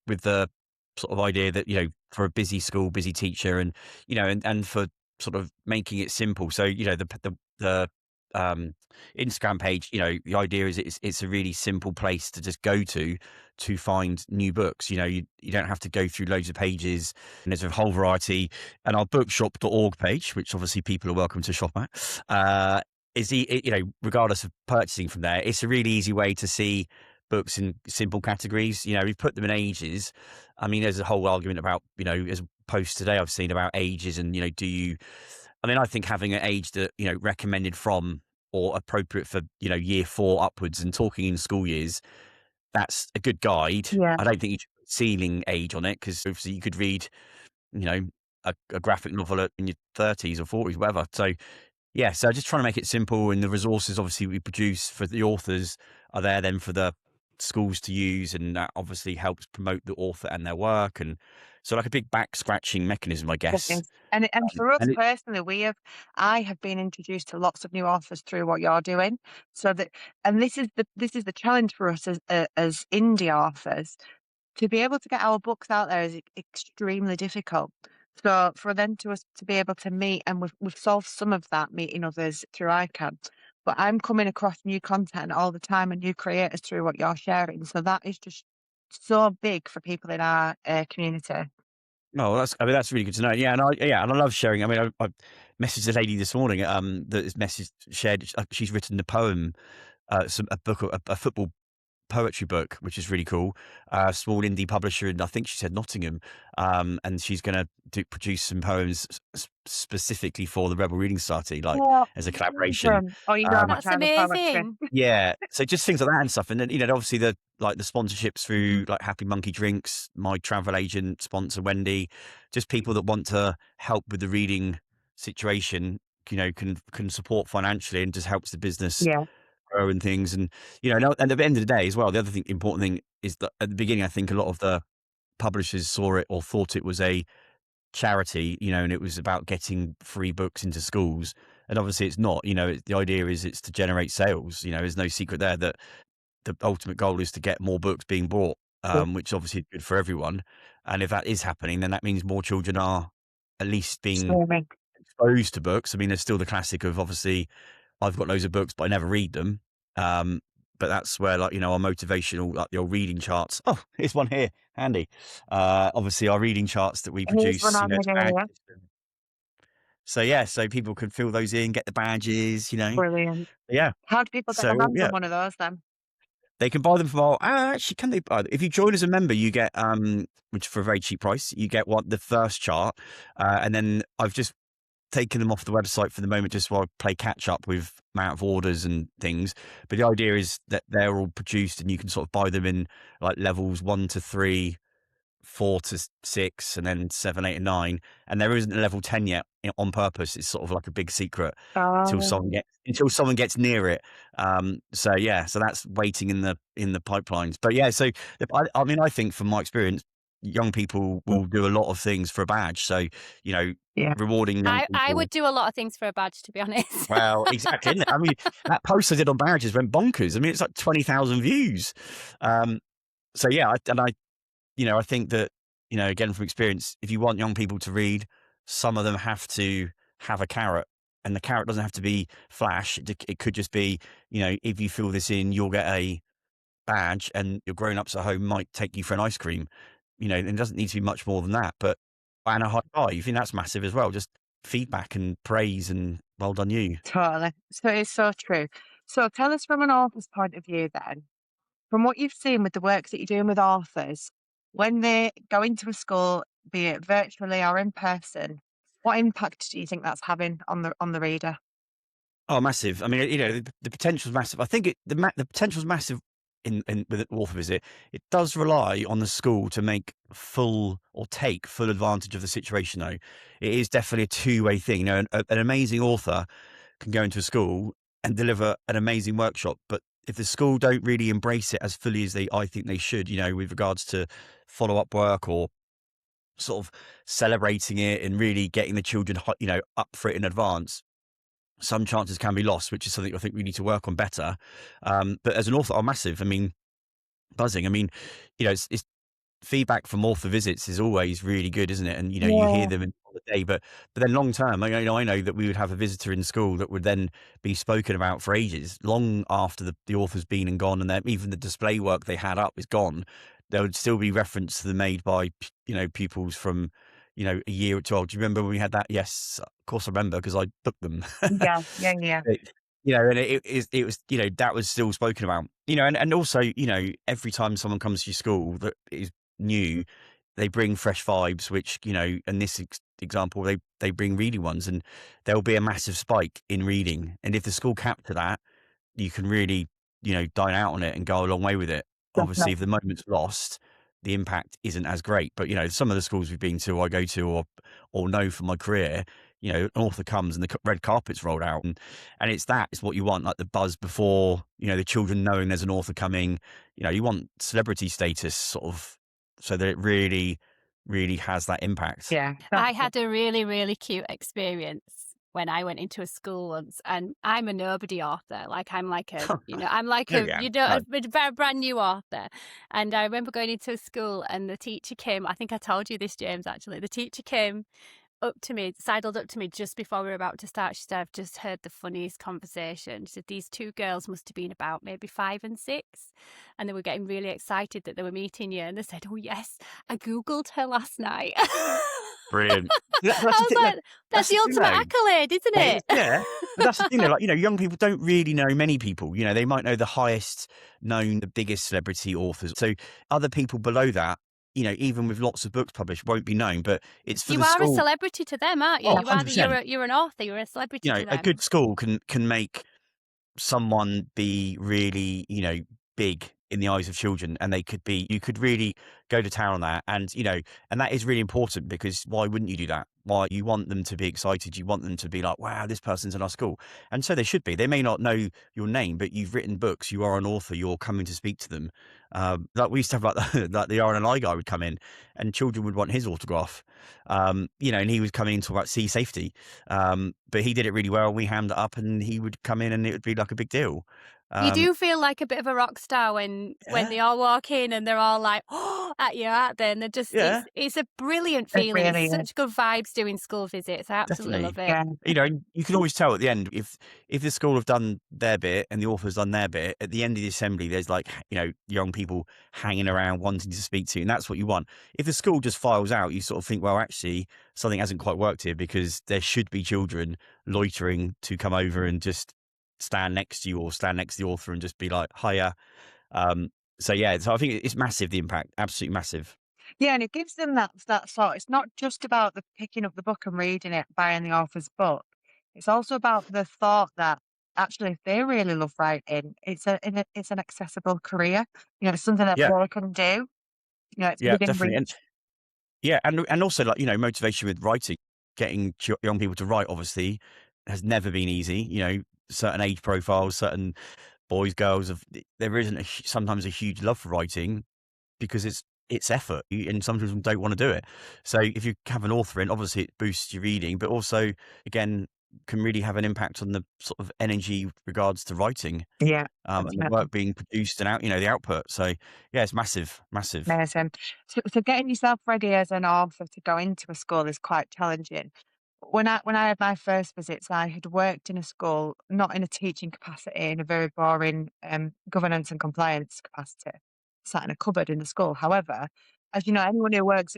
with the sort of idea that for a busy school, busy teacher, and and for sort of making it simple. So the Instagram page, the idea is it's a really simple place to just go to find new books. You don't have to go through loads of pages, and there's a whole variety. And our bookshop.org page, which obviously people are welcome to shop at, regardless of purchasing from there, it's a really easy way to see books in simple categories. We've put them in ages. I mean, there's a whole argument about, there's a post today I've seen about ages and, I think having an age that, recommended from or appropriate for, year 4 upwards and talking in school years, that's a good guide. Yeah. I don't think you should put ceiling age on it, because obviously you could read, a graphic novel in your 30s or 40s, whatever. So, yeah, so just trying to make it simple, and the resources obviously we produce for the authors are there then for the schools to use, and that obviously helps promote the author and their work, and so like a big back scratching mechanism, I It guess. is. And for us And it, personally, I have been introduced to lots of new authors through what you're doing. So that, and this is the challenge for us as indie authors. To be able to get our books out there is extremely difficult. So for them to us to be able to meet, and we've solved some of that meeting others through ICAN, but I'm coming across new content all the time and new creators through what you're sharing. So that is just so big for people in our community. no, that's really good to know. Yeah, and I love sharing. I mean, messaged a lady this morning that is shared. She's written a poem, a football poetry book, which is really cool. Small indie publisher, and I think she said Nottingham. And she's going to produce some poems specifically for the Rebel Reading Society, like as a collaboration. Oh, you know how much That's I love poetry. amazing. Yeah, so just things like that and stuff, and then obviously the sponsorships through like Happy Monkey Drinks, my travel agent sponsor Wendy, just people that want to help with the reading situation, can support financially and just helps the business Yeah. grow and things. And and at the end of the day as well, the other important thing is that at the beginning, I think a lot of the publishers saw it or thought it was a charity, and it was about getting free books into schools. And obviously it's not. The idea is it's to generate sales. There's no secret there that the ultimate goal is to get more books being bought, which obviously is good for everyone. And if that is happening, then that means more children are at least being exposed to books. I mean, there's still the classic of, obviously, I've got loads of books, but I never read them. But that's where, like, our motivational, like the old reading charts. Oh, here's one here, handy. Obviously, our reading charts that we produce. So yeah, so people can fill those in, get the badges. Brilliant. Yeah. How do people get their hands on one of those then? They can buy them from actually, can they buy them? If you join as a member, you get which for a very cheap price, you get the first chart, and then I've just taken them off the website for the moment, just while I play catch up with amount of orders and things. But the idea is that they're all produced, and you can sort of buy them in like levels 1 to 3, 4 to 6, and then 7, 8, and 9. And there isn't a level 10 yet, on purpose. It's sort of like a big secret until someone gets near it. So that's waiting in the pipelines. But yeah, so I mean, I think from my experience, young people will do a lot of things for a badge. So rewarding. I would do a lot of things for a badge, to be honest. Well, exactly. Isn't it? I mean, that post I did on badges went bonkers. I mean, it's like 20,000 views. So yeah, I think that, again, from experience, if you want young people to read, some of them have to have a carrot, and the carrot doesn't have to be flash. It could just be, if you fill this in, you'll get a badge, and your grown-ups at home might take you for an ice cream. It doesn't need to be much more than that. And a high five, you think that's massive as well. Just feedback and praise and well done you. Totally. So it's so true. So tell us from an author's point of view then, from what you've seen with the work that you're doing with authors, when they go into a school, be it virtually or in person, what impact do you think that's having on the reader? Oh, massive. I mean, the potential is massive. I think the potential is massive in with an author visit. It does rely on the school to take full advantage of the situation, though. It is definitely a two-way thing. An amazing author can go into a school and deliver an amazing workshop, but if the school don't really embrace it as fully as I think they should, with regards to follow-up work or sort of celebrating it and really getting the children, up for it in advance, some chances can be lost, which is something I think we need to work on better. But as an author, massive. I mean, buzzing. I mean, it's feedback from author visits is always really good, isn't it? And you hear them in the day, but then long term, I know that we would have a visitor in school that would then be spoken about for ages, long after the author's been and gone, and then even the display work they had up is gone. There would still be reference to them made by pupils from a year or 12. Do you remember when we had that? Yes, of course I remember, because I booked them. Yeah. And it was that was still spoken about. And also every time someone comes to your school that is new, they bring fresh vibes, which in this example they bring reading ones, and there'll be a massive spike in reading. And if the school capture that, you can really dine out on it and go a long way with it. Obviously, if the moment's lost, the impact isn't as great. But some of the schools we've been to, I go to, or know from my career, an author comes and the red carpet's rolled out, and it's what you want, like the buzz before, the children knowing there's an author coming. You want celebrity status, sort of, so that it really, really has that impact. Yeah, I had a really, really cute experience when I went into a school once, and I'm a nobody author. Like I'm like a brand new author. And I remember going into a school, and the teacher came. I think I told you this, James. Actually, the teacher came up to me, sidled up to me just before we were about to start. She said, "I've just heard the funniest conversation." She said, "These two girls must have been about maybe 5 and 6, and they were getting really excited that they were meeting you." And they said, "Oh yes, I googled her last night." Brilliant. I was like, that's the ultimate accolade, isn't it? Yeah, but that's the thing. Like, young people don't really know many people. They might know the highest known, the biggest celebrity authors. So other people below that, even with lots of books published, won't be known. But it's for you the are school. a celebrity to them, aren't you? Oh, You're an author. You're a celebrity to them. A good school can make someone be really, big in the eyes of children, and you could really go to town on that. And, and that is really important, because why wouldn't you do that? Why? You want them to be excited. You want them to be like, wow, this person's in our school. And so they should be. They may not know your name, but you've written books. You are an author. You're coming to speak to them. Like we used to have like the RNLI guy would come in, and children would want his autograph. And he was coming in to talk about sea safety. But he did it really well. We hammed it up, and he would come in, and it would be like a big deal. You do feel like a bit of a rock star when they all walk in and they're all like, oh, at you, aren't they? And they're just, it's a brilliant feeling. It's such good vibes doing school visits. I absolutely love it. Yeah. You can always tell at the end if the school have done their bit and the author's done their bit. At the end of the assembly, there's like, young people hanging around wanting to speak to you, and that's what you want. If the school just files out, you sort of think, well, actually, something hasn't quite worked here, because there should be children loitering to come over and just stand next to you or stand next to the author and just be like, hiya. So I think it's massive, the impact, absolutely massive. Yeah, and it gives them that sort. It's not just about the picking up the book and reading it, buying the author's book. It's also about the thought that actually, if they really love writing, it's an accessible career. It's something that they can do. It's within definitely. reach. And also, like, motivation with writing, getting young people to write, obviously has never been easy. Certain age profiles, certain boys, girls, there isn't sometimes a huge love for writing, because it's effort, and some people don't want to do it. So if you have an author in, obviously it boosts your reading, but also, again, can really have an impact on the sort of energy with regards to writing. Yeah. And the work being produced and out, the output. So it's massive. Amazing. So getting yourself ready as an author to go into a school is quite challenging. When I had my first visits, I had worked in a school, not in a teaching capacity, in a very boring governance and compliance capacity, sat in a cupboard in the school. However, as you know, anyone who works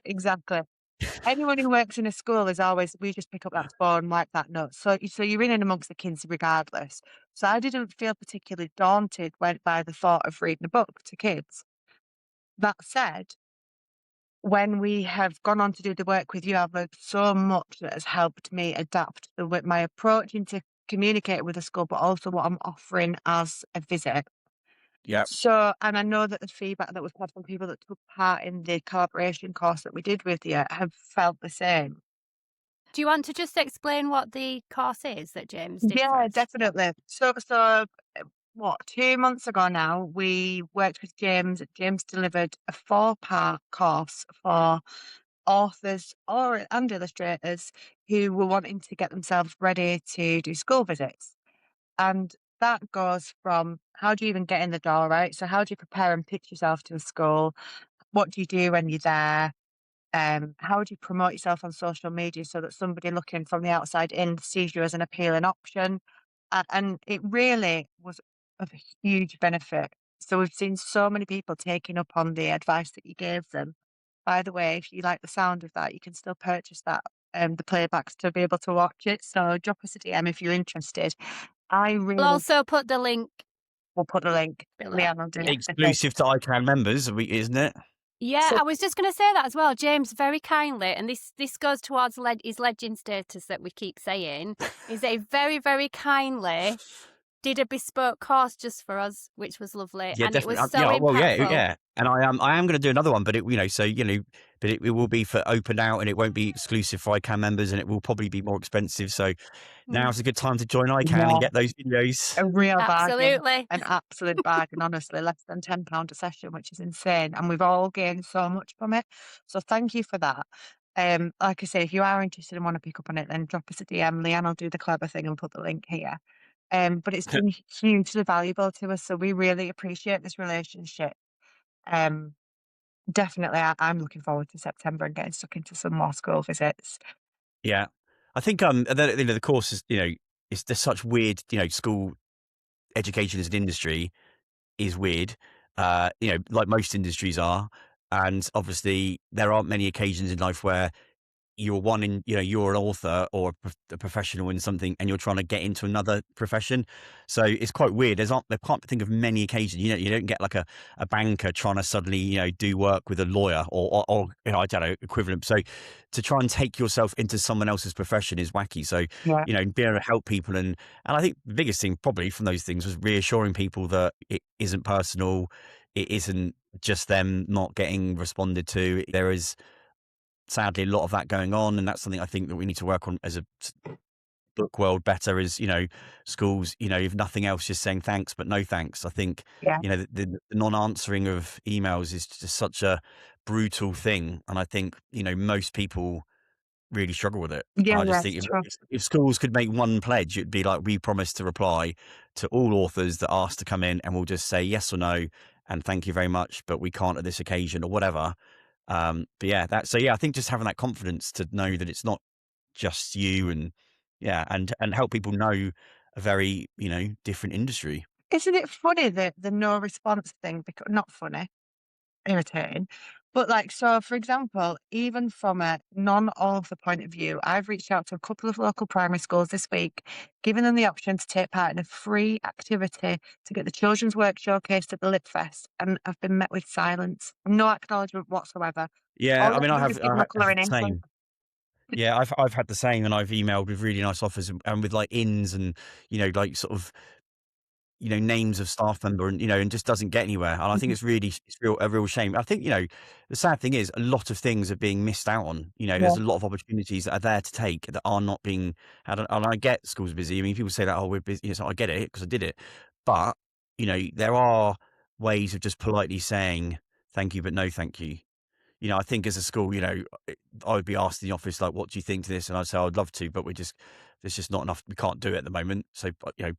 in a school is always, we just pick up that phone, wipe that note. So you're in and amongst the kids regardless. So I didn't feel particularly daunted by the thought of reading a book to kids. That said, when we have gone on to do the work with you, I've learned so much that has helped me adapt my approach into communicating with the school, but also what I'm offering as a visit. Yeah. So, and I know that the feedback that we've had from people that took part in the collaboration course that we did with you have felt the same. Do you want to just explain what the course is that James did? Yeah, definitely. So 2 months ago now, we worked with James. James delivered a 4-part course for authors and illustrators who were wanting to get themselves ready to do school visits. And that goes from, how do you even get in the door, right? So how do you prepare and pitch yourself to a school? What do you do when you're there? How do you promote yourself on social media so that somebody looking from the outside in sees you as an appealing option? And it really was of a huge benefit. So we've seen so many people taking up on the advice that you gave them. By the way, if you like the sound of that, you can still purchase that, the playbacks, to be able to watch it. So drop us a DM if you're interested. We'll also put the link. We'll put the link. Leanne will do it. Exclusive to ICAN members, isn't it? Yeah, I was just going to say that as well. James very kindly, and this goes towards his legend status that we keep saying, is that he very, very kindly did a bespoke course just for us, which was lovely. Yeah, and definitely. It was so impactful. Yeah. And I am going to do another one, but it will be for open out, and it won't be exclusive for ICAN members, and it will probably be more expensive. So now's a good time to join ICAN and get those videos. A real bargain. Absolutely. An absolute bargain, honestly. Less than £10 a session, which is insane. And we've all gained so much from it. So thank you for that. Like I say, if you are interested and want to pick up on it, then drop us a DM. Leanne will do the clever thing and put the link here. But it's been hugely valuable to us, so we really appreciate this relationship. Definitely, I'm looking forward to September and getting stuck into some more school visits. Yeah, I think the course is, there's such weird, school education as an industry is weird, like most industries are, and obviously there aren't many occasions in life where you're you're an author or a professional in something, and you're trying to get into another profession. So it's quite weird. I can't think of many occasions. You don't get like a banker trying to suddenly do work with a lawyer or I don't know, equivalent. So to try and take yourself into someone else's profession is wacky. So Yeah. being able to help people, and I think the biggest thing probably from those things was reassuring people that it isn't personal. It isn't just them not getting responded to. There is sadly a lot of that going on, and that's something I think that we need to work on as a book world better. Is schools, if nothing else, just saying thanks but no thanks. I think Yeah. the non-answering of emails is just such a brutal thing, and I think most people really struggle with it. Yeah, I just yeah, think it's true. if schools could make one pledge, it'd be like, we promise to reply to all authors that ask to come in, and we'll just say yes or no and thank you very much, but we can't at this occasion or whatever. But yeah, I think just having that confidence to know that it's not just you, and and help people know a very different industry. Isn't it funny that the no response thing, not funny, irritating, but like, so for example, even from a non-author point of view, I've reached out to a couple of local primary schools this week, giving them the option to take part in a free activity to get the children's work showcased at the LitFest, and I've been met with silence, no acknowledgement whatsoever. Yeah, All I I mean, can do is give them a I have colouring the ink. same. Yeah, I've had the same, and I've emailed with really nice offers, and with like ins and like sort of names of staff member, and and just doesn't get anywhere. And I think it's a real shame. I think the sad thing is a lot of things are being missed out on. Yeah, There's a lot of opportunities that are there to take that are not being had. And I get schools are busy. I mean, people say that, oh, we're busy. So I get it because I did it, but there are ways of just politely saying thank you but no thank you. I think as a school, I would be asked in the office, like, what do you think to this? And I'd say, I'd love to, but there's just not enough. We can't do it at the moment. So,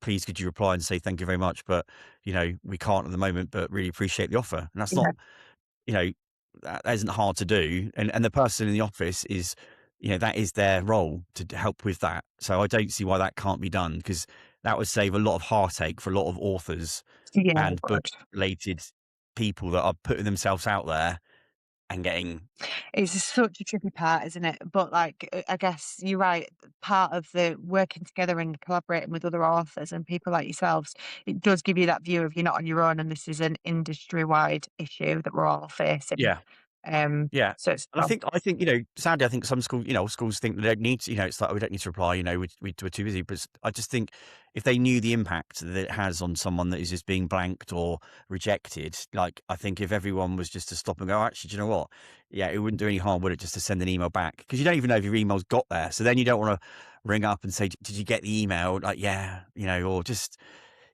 please could you reply and say, thank you very much. But, we can't at the moment, but really appreciate the offer. And that's yeah, not, you know, that isn't hard to do. And the person in the office is, that is their role to help with that. So I don't see why that can't be done, because that would save a lot of heartache for a lot of authors yeah, and book good. related people that are putting themselves out there and getting. It's such a tricky part, isn't it? But like, I guess you're right. Part of the working together and collaborating with other authors and people like yourselves, it does give you that view of you're not on your own, and this is an industry-wide issue that we're all facing. Yeah. Yeah. So it's And I think, sadly, I think some schools think they don't need to, it's like, "Oh, we don't need to reply, we're too busy." But I just think if they knew the impact that it has on someone that is just being blanked or rejected, like, I think if everyone was just to stop and go, actually, do you know what? Yeah, it wouldn't do any harm, would it, just to send an email back? Because you don't even know if your email's got there. So then you don't want to ring up and say, did you get the email? Like, yeah, or just,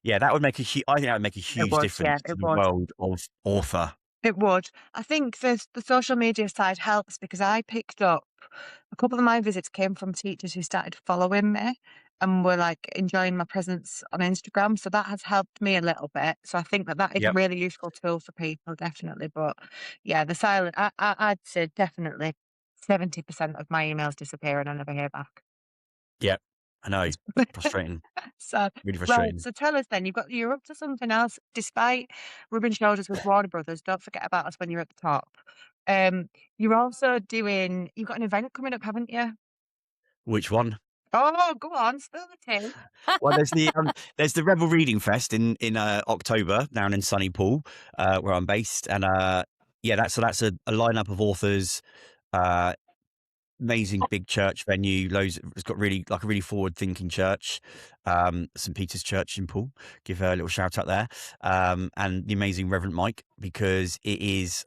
yeah, that would make I think that would make a it huge would, yeah, difference to it the would. world of author. It would. I think the social media side helps because I picked up a couple of my visits came from teachers who started following me and were like enjoying my presence on Instagram. So that has helped me a little bit. So I think that is a Yep. really useful tool for people, definitely. But yeah, the silent, I'd say definitely 70% of my emails disappear and I never hear back. Yep. I know. Frustrating. So, Really right. frustrating. So tell us then, you're up to something else. Despite rubbing shoulders with Warner Brothers, don't forget about us when you're at the top. You're also you've got an event coming up, haven't you? Which one? Oh, go on, spill the tea. Well, there's the Rebel Reading Fest in October down in Sunny Pool, where I'm based, and yeah, that's a lineup of authors. Uh, Amazing big church venue. It's got really like a really forward thinking church. St. Peter's Church in Poole. Give her a little shout out there. And the amazing Reverend Mike, because it is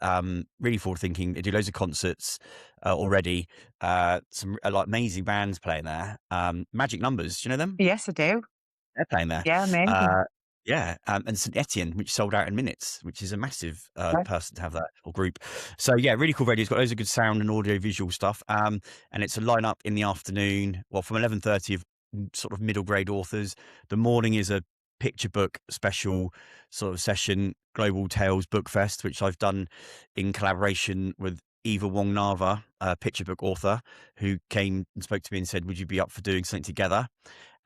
really forward thinking. They do loads of concerts already. Some like amazing bands playing there. Magic Numbers, do you know them? Yes, I do. They're playing there. Yeah, amazing. Yeah, and St Etienne, which sold out in minutes, which is a massive Yeah. person to have that, or group. So yeah, really cool venue. It's got loads of good sound and audio visual stuff. And it's a lineup in the afternoon, well, from 11:30 of sort of middle grade authors. The morning is a picture book special sort of session, Global Tales Book Fest, which I've done in collaboration with Eva Wong Nava, a picture book author, who came and spoke to me and said, "Would you be up for doing something together?"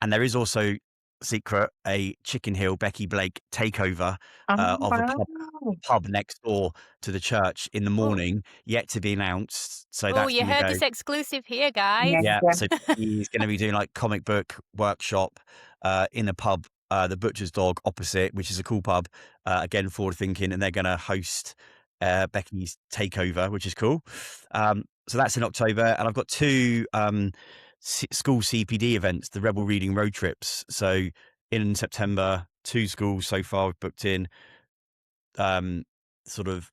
And there is also secret, a Chicken Hill Becky Blake takeover Oh, of a wow. pub next door to the church in the morning, yet to be announced. So Oh, that's you going to heard go. this exclusive here, guys. Yeah, Yeah. so he's going to be doing like comic book workshop in a pub, the Butcher's Dog opposite, which is a cool pub. Again, forward thinking, and they're going to host Becky's takeover, which is cool. So that's in October, and I've got 2 school CPD events, the Rebel Reading Road Trips. So in September, 2 schools so far we've booked in, sort of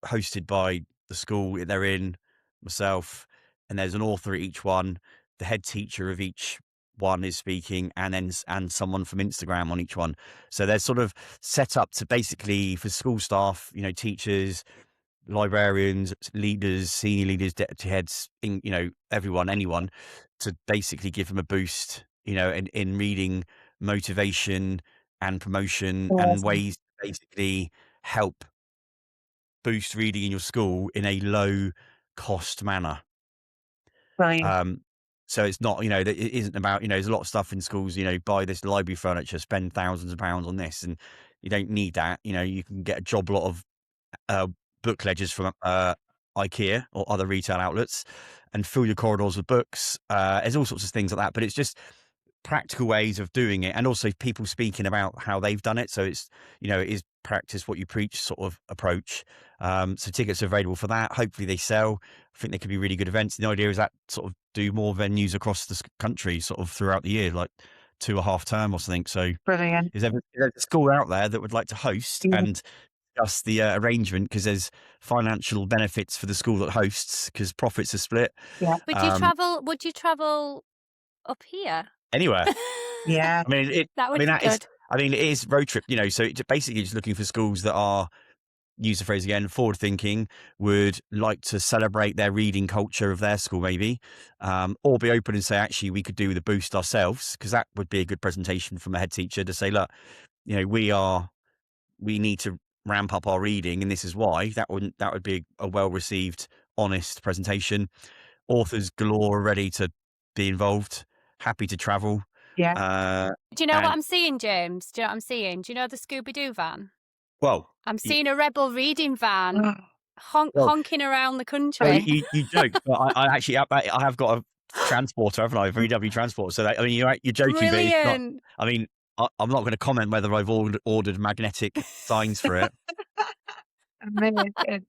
hosted by the school they're in, myself, and there's an author at each one. The head teacher of each one is speaking, and someone from Instagram on each one. So they're sort of set up to basically for school staff, teachers, librarians, leaders, senior leaders, deputy heads, anyone, to basically give them a boost, in reading, motivation and promotion, and Awesome. ways to basically help boost reading in your school in a low cost manner. Brilliant. So it's not, it isn't about, there's a lot of stuff in schools, buy this library furniture, spend thousands of pounds on this, and you don't need that. You can get a job lot of book ledgers from IKEA or other retail outlets and fill your corridors with books. There's all sorts of things like that, but it's just practical ways of doing it, and also people speaking about how they've done it. So it's, it is practice what you preach sort of approach. So tickets are available for that. Hopefully they sell. I think they could be really good events. The idea is that sort of do more venues across the country sort of throughout the year, like 2 a half term or something. So Brilliant. is there a school out there that would like to host and discuss the arrangement, because there's financial benefits for the school that hosts because profits are split. Yeah. Would you travel up here? Anywhere. Yeah. I mean, That would be good. it is road trip, so it's basically just looking for schools that are, use the phrase again, forward thinking, would like to celebrate their reading culture of their school maybe, or be open and say, actually, we could do the boost ourselves, because that would be a good presentation from a head teacher to say, look, we need to ramp up our reading, and this is why. That would be a well-received, honest presentation. Authors galore ready to be involved, happy to travel. Yeah. Do you know what I'm seeing, James? Do you know what I'm seeing? Do you know the Scooby-Doo van? Well, I'm seeing a Rebel reading van honking around the country. You joke, but I actually I have got a transporter, haven't I? A VW transporter. So that, you're joking, Brilliant. but it's not, I'm not going to comment whether I've ordered magnetic signs for it. Amazing.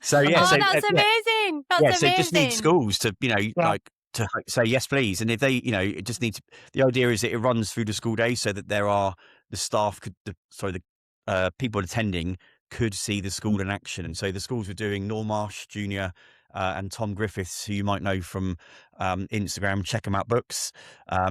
So yeah, that's amazing. That's amazing. So it just needs schools to, like to say yes, please. And if they, it just needs. The idea is that it runs through the school day, so that there are the staff the people attending could see the school in action. And so the schools were doing Normarsh Junior and Tom Griffiths, who you might know from Instagram, Check 'em Out Books.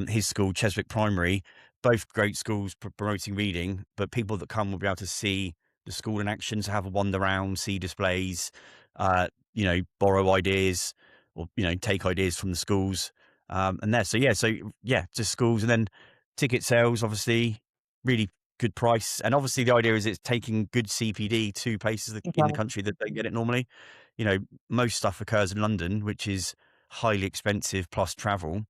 His school, Cheswick Primary, both great schools promoting reading, but people that come will be able to see the school in action, to have a wander around, see displays, borrow ideas, or take ideas from the schools, and there. So just schools, and then ticket sales, obviously, really good price. And obviously the idea is it's taking good CPD to places in the country that don't get it normally. Most stuff occurs in London, which is highly expensive plus travel,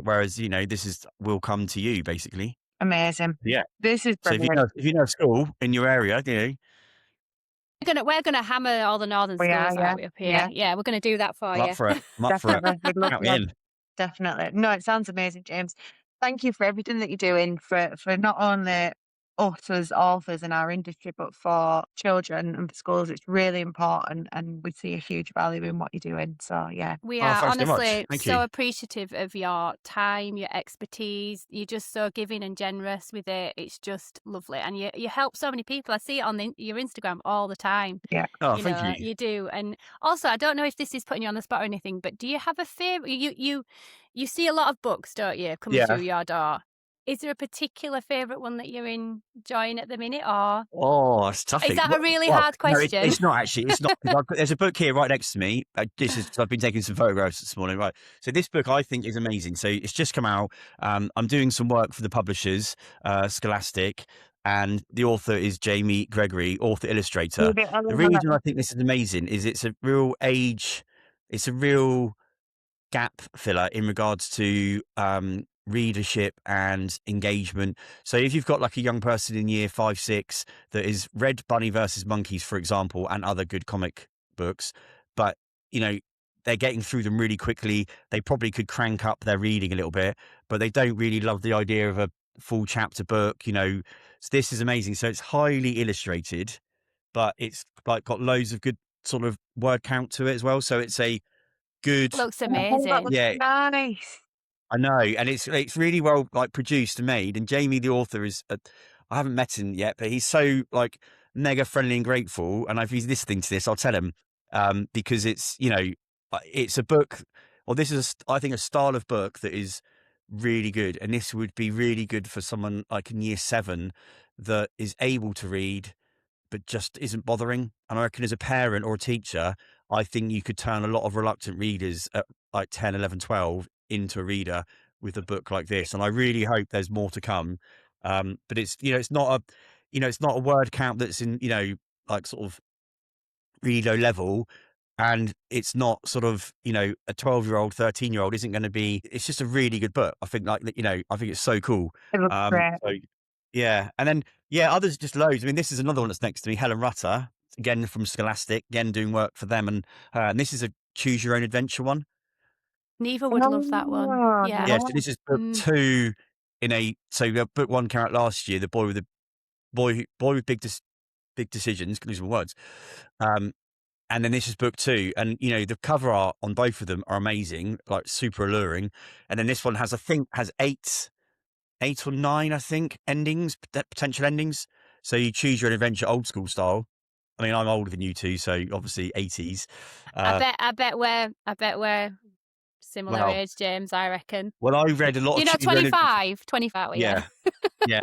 whereas this will come to you basically. Amazing. Yeah, this is brilliant. So if you know a school in your area, we're gonna hammer all the northern schools out up here. Yeah, we're gonna do that for you. I'm up for it. We'd love in. Definitely. No, it sounds amazing, James. Thank you for everything that you're doing for not only us as authors in our industry, but for children and for schools. It's really important, and we see a huge value in what you're doing. So yeah, we are honestly so appreciative of your time, your expertise. You're just so giving and generous with it. It's just lovely, and you help so many people. I see it on your Instagram all the time. Yeah. Thank you. You do. And also, I don't know if this is putting you on the spot or anything, but do you have a favorite? You see a lot of books, don't you, coming through your door? Is there a particular favourite one that you're enjoying at the minute, or? Oh, it's tough. Is that a really hard question? No, it's not actually. It's not. There's a book here right next to me. I've been taking some photographs this morning. Right. So this book I think is amazing. So it's just come out. I'm doing some work for the publishers, Scholastic, and the author is Jamie Gregory, author illustrator. The reason I think this is amazing is it's a real gap filler in regards to readership and engagement. So if you've got like a young person in year 5, 6 that has read Bunny versus Monkeys, for example, and other good comic books, but they're getting through them really quickly, they probably could crank up their reading a little bit, but they don't really love the idea of a full chapter book. So this is amazing. So it's highly illustrated, but it's like got loads of good sort of word count to it as well. So it's a good, Looks Oh, amazing. that looks nice. I know, and it's really well like produced and made. And Jamie, the author, is I haven't met him yet, but he's so like mega friendly and grateful. And if he's listening to this, I'll tell him because it's it's a book, or this is I think a style of book that is really good, and this would be really good for someone like in year 7 that is able to read but just isn't bothering. And I reckon as a parent or a teacher, I think you could turn a lot of reluctant readers at like 10, 11, 12 into a reader with a book like this. And I really hope there's more to come. But it's, it's not a word count that's in, like sort of really low level. And it's not sort of, a 12-year-old, 13-year-old isn't going to be, it's just a really good book. I think I think it's so cool. It looks great. So, yeah. And then, others just loads. I mean, this is another one that's next to me, Helen Rutter, again from Scholastic, again doing work for them. And this is a choose your own adventure one. Neva would love that one. Yeah. Yeah, so this is book 2 so book 1 came out last year, the boy with big decisions, can use some words. And then this is book 2, and the cover art on both of them are amazing, like super alluring. And then this one has, I think, 8 or 9, I think, potential endings. So you choose your own adventure, old school style. I mean, I'm older than you two, so obviously 80s. I bet we're similar age, James, I reckon. Well, I read a lot of 25. Yeah. Yeah.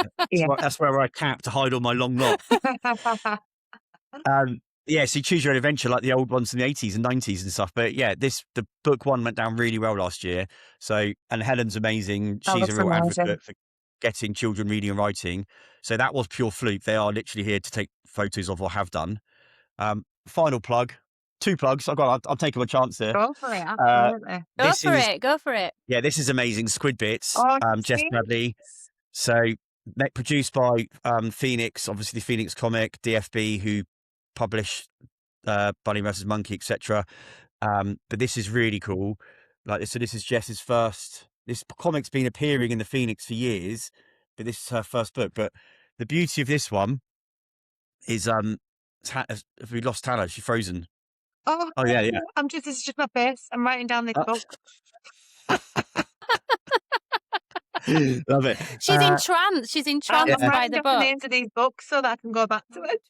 That's where I cap to hide all my long locks. So you choose your own adventure, like the old ones in the 80s and 90s and stuff. But yeah, the book 1 went down really well last year. So, and Helen's amazing. She's a real advocate for getting children reading and writing. So that was pure fluke. They are literally here to take photos of or have done. Final plug, 2 plugs. I'm taking my chance here. Go for it, absolutely. Go for it. Yeah, this is amazing. Squid Bits, Oh, Jess Bradley. So produced by Phoenix, obviously the Phoenix comic, DFB, who publish Bunny vs. Monkey, etc. But this is really cool. So this is Jess's first. This comic's been appearing in the Phoenix for years, but this is her first book. But the beauty of this one is, if we lost Tana, she's frozen. Oh yeah. This is just my face. I'm writing down this book. Love it. She's entranced. She's entranced by the book. I'm names of these books so that I can go back to it.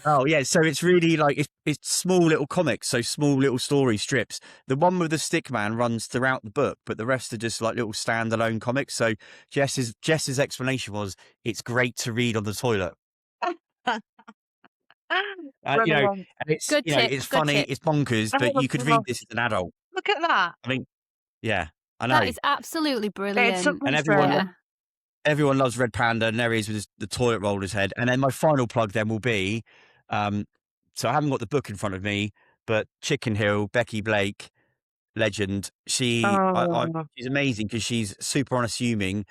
Oh yeah, so it's really like it's small little comics, so small little story strips. The one with the stick man runs throughout the book, but the rest are just like little standalone comics. So Jess's explanation was, it's great to read on the toilet. And it's it's funny, it's bonkers, but you could read this as an adult. Look at that. I mean, yeah, I know. That is absolutely brilliant. And everyone loves Red Panda, and there he is with the toilet roll his head. And then my final plug then will be, so I haven't got the book in front of me, but Chicken Hill, Becky Blake, legend. She's amazing because she's super unassuming.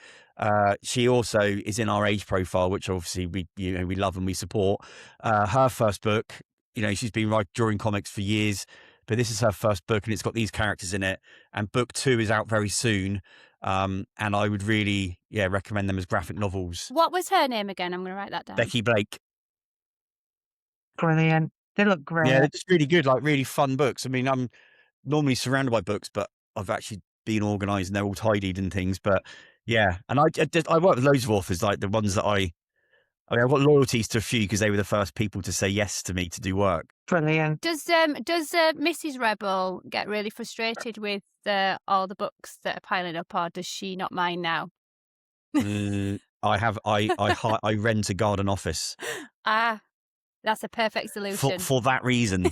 She also is in our age profile, which obviously we love and we support. Her first book, she's been drawing comics for years, but this is her first book, and it's got these characters in it. And book 2 is out very soon. And I would really, recommend them as graphic novels. What was her name again? I'm going to write that down. Becky Blake. Brilliant. They look great. Yeah, they're just really good, like really fun books. I mean, I'm normally surrounded by books, but I've actually been organised and they're all tidied and things. But yeah, and I work with loads of authors, like the ones that I've got loyalties to a few because they were the first people to say yes to me to do work. Brilliant. Does Mrs. Rebel get really frustrated with all the books that are piling up, or does she not mind now? I rent a garden office. That's a perfect solution for that reason.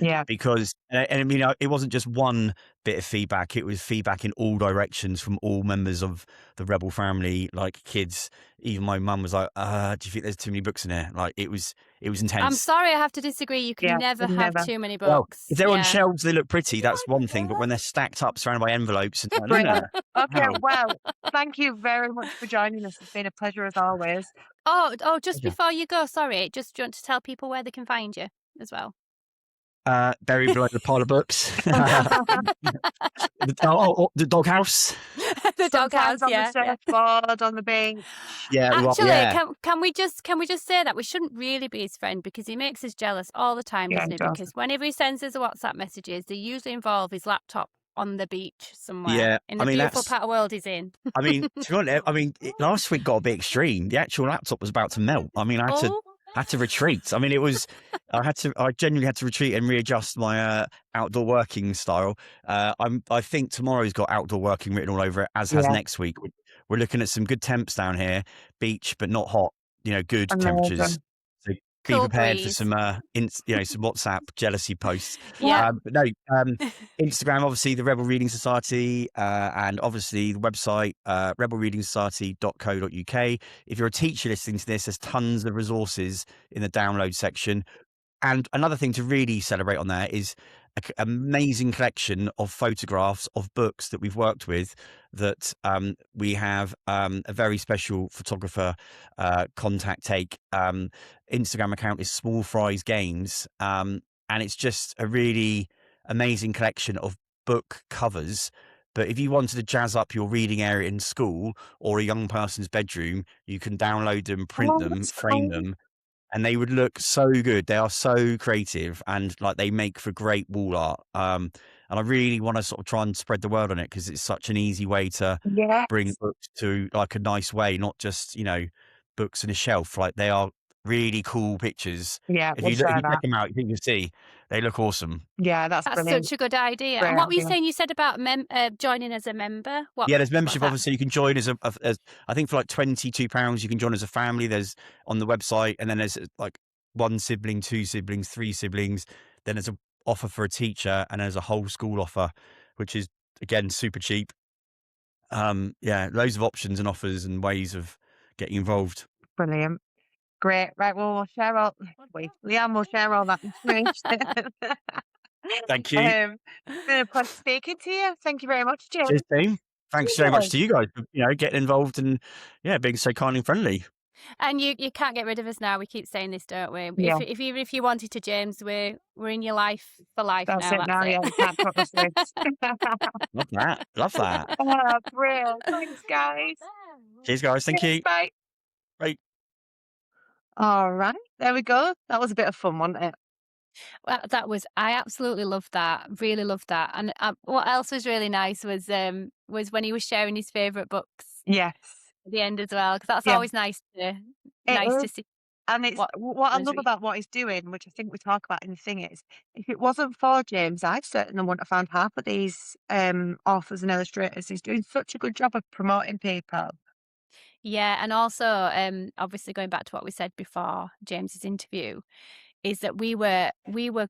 Yeah. Because, and I mean, it wasn't just one bit of feedback, it was feedback in all directions from all members of the Rebel family, like kids. Even my mum was like, do you think there's too many books in there? Like, it was intense. I'm sorry, I have to disagree. You can Yeah, never have never. too many Well, books. if they're on Yeah. shelves, they look pretty, that's one thing. But when they're stacked up, surrounded by envelopes, and like, no, Brilliant. Okay, no. well, thank you very much for joining us. It's been a pleasure as always. Oh, just Pleasure. before you go, sorry, just do you want to tell people where they can find you as well? Buried below the pile of books. The doghouse. The doghouse, Sometimes on yeah. the surfboard, on the beach. Yeah, Actually, yeah. can we just say that we shouldn't really be his friend because he makes us jealous all the time, Yeah, doesn't he he? does. Because whenever he sends us WhatsApp messages, they usually involve his laptop on the beach somewhere. Yeah, in the I mean, beautiful that's- part of the world he's in. I mean, to be honest, I mean, last week got a bit extreme. The actual laptop was about to melt. I mean, I had to retreat. I mean, I genuinely had to retreat and readjust my outdoor working style. I think tomorrow's got outdoor working written all over it, as has Yeah. next week. We're looking at some good temps down here, beach, but not hot, good Amazing. temperatures. So be Cool prepared breeze. for some, some WhatsApp jealousy posts. Yeah. But no, Instagram, obviously, the Rebel Reading Society, and obviously the website, rebelreadingssociety.co.uk. If you're a teacher listening to this, there's tons of resources in the download section. And another thing to really celebrate on there is an amazing collection of photographs of books that we've worked with that we have a very special photographer contact take. Instagram account is Small Fries Games. And it's just a really amazing collection of book covers. But if you wanted to jazz up your reading area in school or a young person's bedroom, you can download them, print them, frame them. And they would look so good. They are so creative and like they make for great wall art. And I really want to sort of try and spread the word on it because it's such an easy way to bring books to like a nice way, not just, books on a shelf. Like they are really cool pictures. Yeah, If we'll you share check that. them out, you think you'll see they look awesome. Yeah, that's brilliant. Such a good idea. Great And what were you idea. saying? You said about joining as a member? Yeah, there's membership. Obviously, you can join as I think for like £22, you can join as a family. There's on the website, and then there's like one sibling, two siblings, three siblings. Then there's an offer for a teacher, and there's a whole school offer, which is again super cheap. Yeah, loads of options and offers and ways of getting involved. Brilliant. Great. Right, well, we'll share all that information. Thank you. It's been a pleasure speaking to you. Thank you very much, Jim. Cheers, team. Thanks very much to you guys for getting involved and being so kind and friendly. And you can't get rid of us now. We keep saying this, don't we? Yeah. If you wanted to, James, we're in your life for life That's now. it now. Yeah, we can't put us this. Love that. Love that. Oh, brilliant. Thanks, guys. Cheers, guys. Thank you. Bye. Bye. All right, there we go. That was a bit of fun, wasn't it? Well, I absolutely loved that. Really loved that. And what else was really nice was when he was sharing his favourite books. Yes. At the end as well, because that's always nice to see. And it's what I love about what he's doing, which I think we talk about in the thing is, if it wasn't for James, I certainly wouldn't have found half of these authors and illustrators. He's doing such a good job of promoting people. Yeah, and also obviously going back to what we said before James's interview, is that we were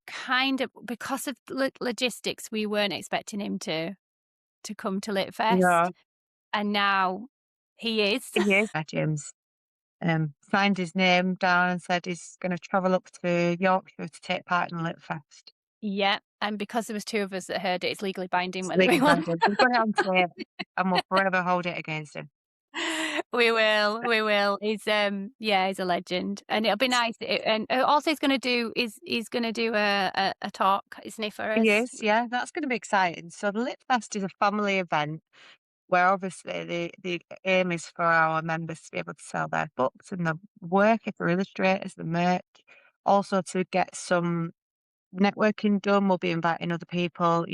kind of, because of logistics, we weren't expecting him to come to LitFest. Yeah. And now he is. He is. James signed his name down and said he's going to travel up to Yorkshire to take part in LitFest. Yeah, and because there was two of us that heard it, it's legally binding. We've got it on tape and we'll forever hold it against him. We will. He's he's a legend, and it'll be nice. And also, he's going to do a talk, isn't he, for us? He is, yeah. That's going to be exciting. So the LitFest is a family event where obviously the aim is for our members to be able to sell their books and the work, if they're illustrators, the merch, also to get some networking done. We'll be inviting other people,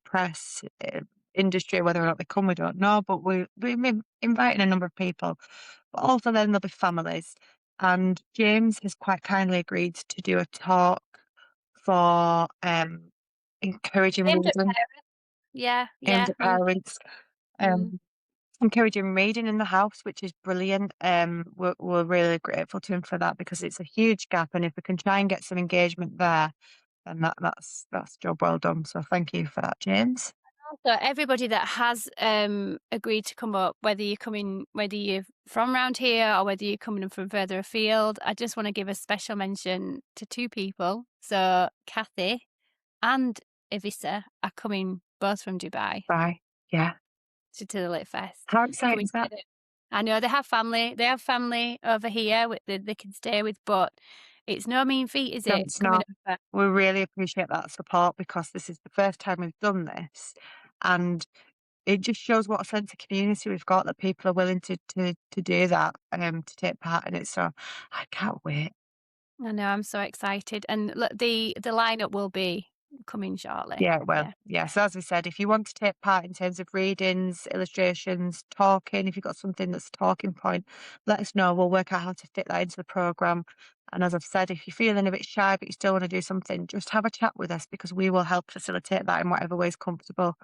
press, industry, whether or not they come, we don't know, but we're inviting a number of people. But also then there'll be families. And James has quite kindly agreed to do a talk for encouraging reading. Yeah. Aimed at parents. Encouraging reading in the house, which is brilliant. We're really grateful to him for that because it's a huge gap, and if we can try and get some engagement there, And that's job well done. So thank you for that, James. Also, everybody that has agreed to come up, whether you're from around here or whether you're coming from further afield, I just want to give a special mention to 2 people. So Kathy and Evisa are coming both from Dubai Bye. Yeah. to the LitFest. How exciting is that? I know they have family. They have family over here they can stay with, but it's no mean feat, is No, it? it's Coming not. over. We really appreciate that support because this is the first time we've done this, and it just shows what a sense of community we've got, that people are willing to do that, to take part in it. So I can't wait. I know, I'm so excited. And look, the lineup will be coming shortly. Yeah, well, yeah. So as we said, if you want to take part in terms of readings, illustrations, talking, if you've got something that's a talking point, let us know. We'll work out how to fit that into the programme. And as I've said, if you're feeling a bit shy but you still want to do something, just have a chat with us because we will help facilitate that in whatever way is comfortable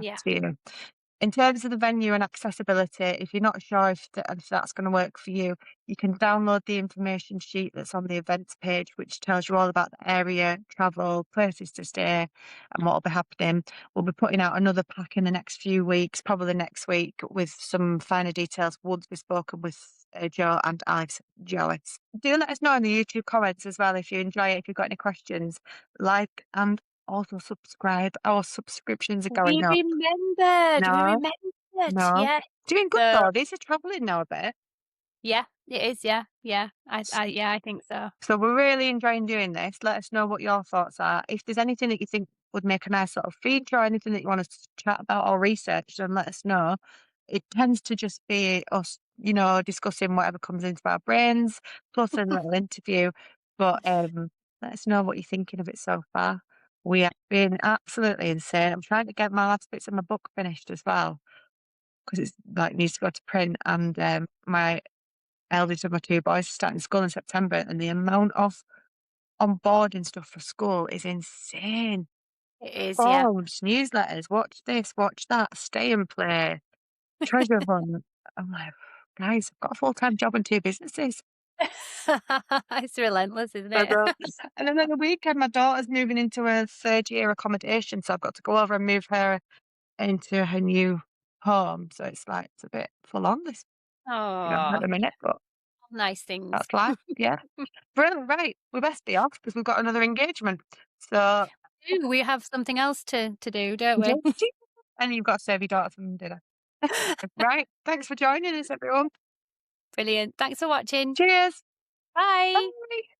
Yeah. to you. In terms of the venue and accessibility, if you're not sure if that's going to work for you, you can download the information sheet that's on the events page, which tells you all about the area, travel, places to stay, and what will be happening. We'll be putting out another pack in the next few weeks, probably next week, with some finer details once we've spoken with Joe and Alex Joyce. Do let us know in the YouTube comments as well if you enjoy it, if you've got any questions. Like and also subscribe. Our subscriptions are going up. We remembered. No. Yeah. Doing good So, though. These are travelling now a bit. yeah, it is. Yeah. I think so. So we're really enjoying doing this. Let us know what your thoughts are. If there's anything that you think would make a nice sort of feature or anything that you want us to chat about or research, then let us know. It tends to just be us, discussing whatever comes into our brains, plus a little interview. But let us know what you're thinking of it so far. We have been absolutely insane. I'm trying to get my last bits of my book finished as well, because it's like needs to go to print, and my eldest of my 2 boys are starting school in September, and the amount of onboarding stuff for school is insane. It is. Yeah. Forms, newsletters, watch this, watch that, stay and play, treasure hunt. I'm like, guys, I've got a full-time job and 2 businesses. It's relentless, isn't I it? know. And then at the weekend, my daughter's moving into her 3rd year accommodation, so I've got to go over and move her into her new home. So it's a bit full on this, at Oh, the minute, but nice things. that's life. Yeah. Brilliant. Right. We best be off because we've got another engagement. So, Ooh, we have something else to do, don't we? and you've got to serve your daughter some dinner. Right. Thanks for joining us, everyone. Brilliant. Thanks for watching. Cheers. Bye. Bye.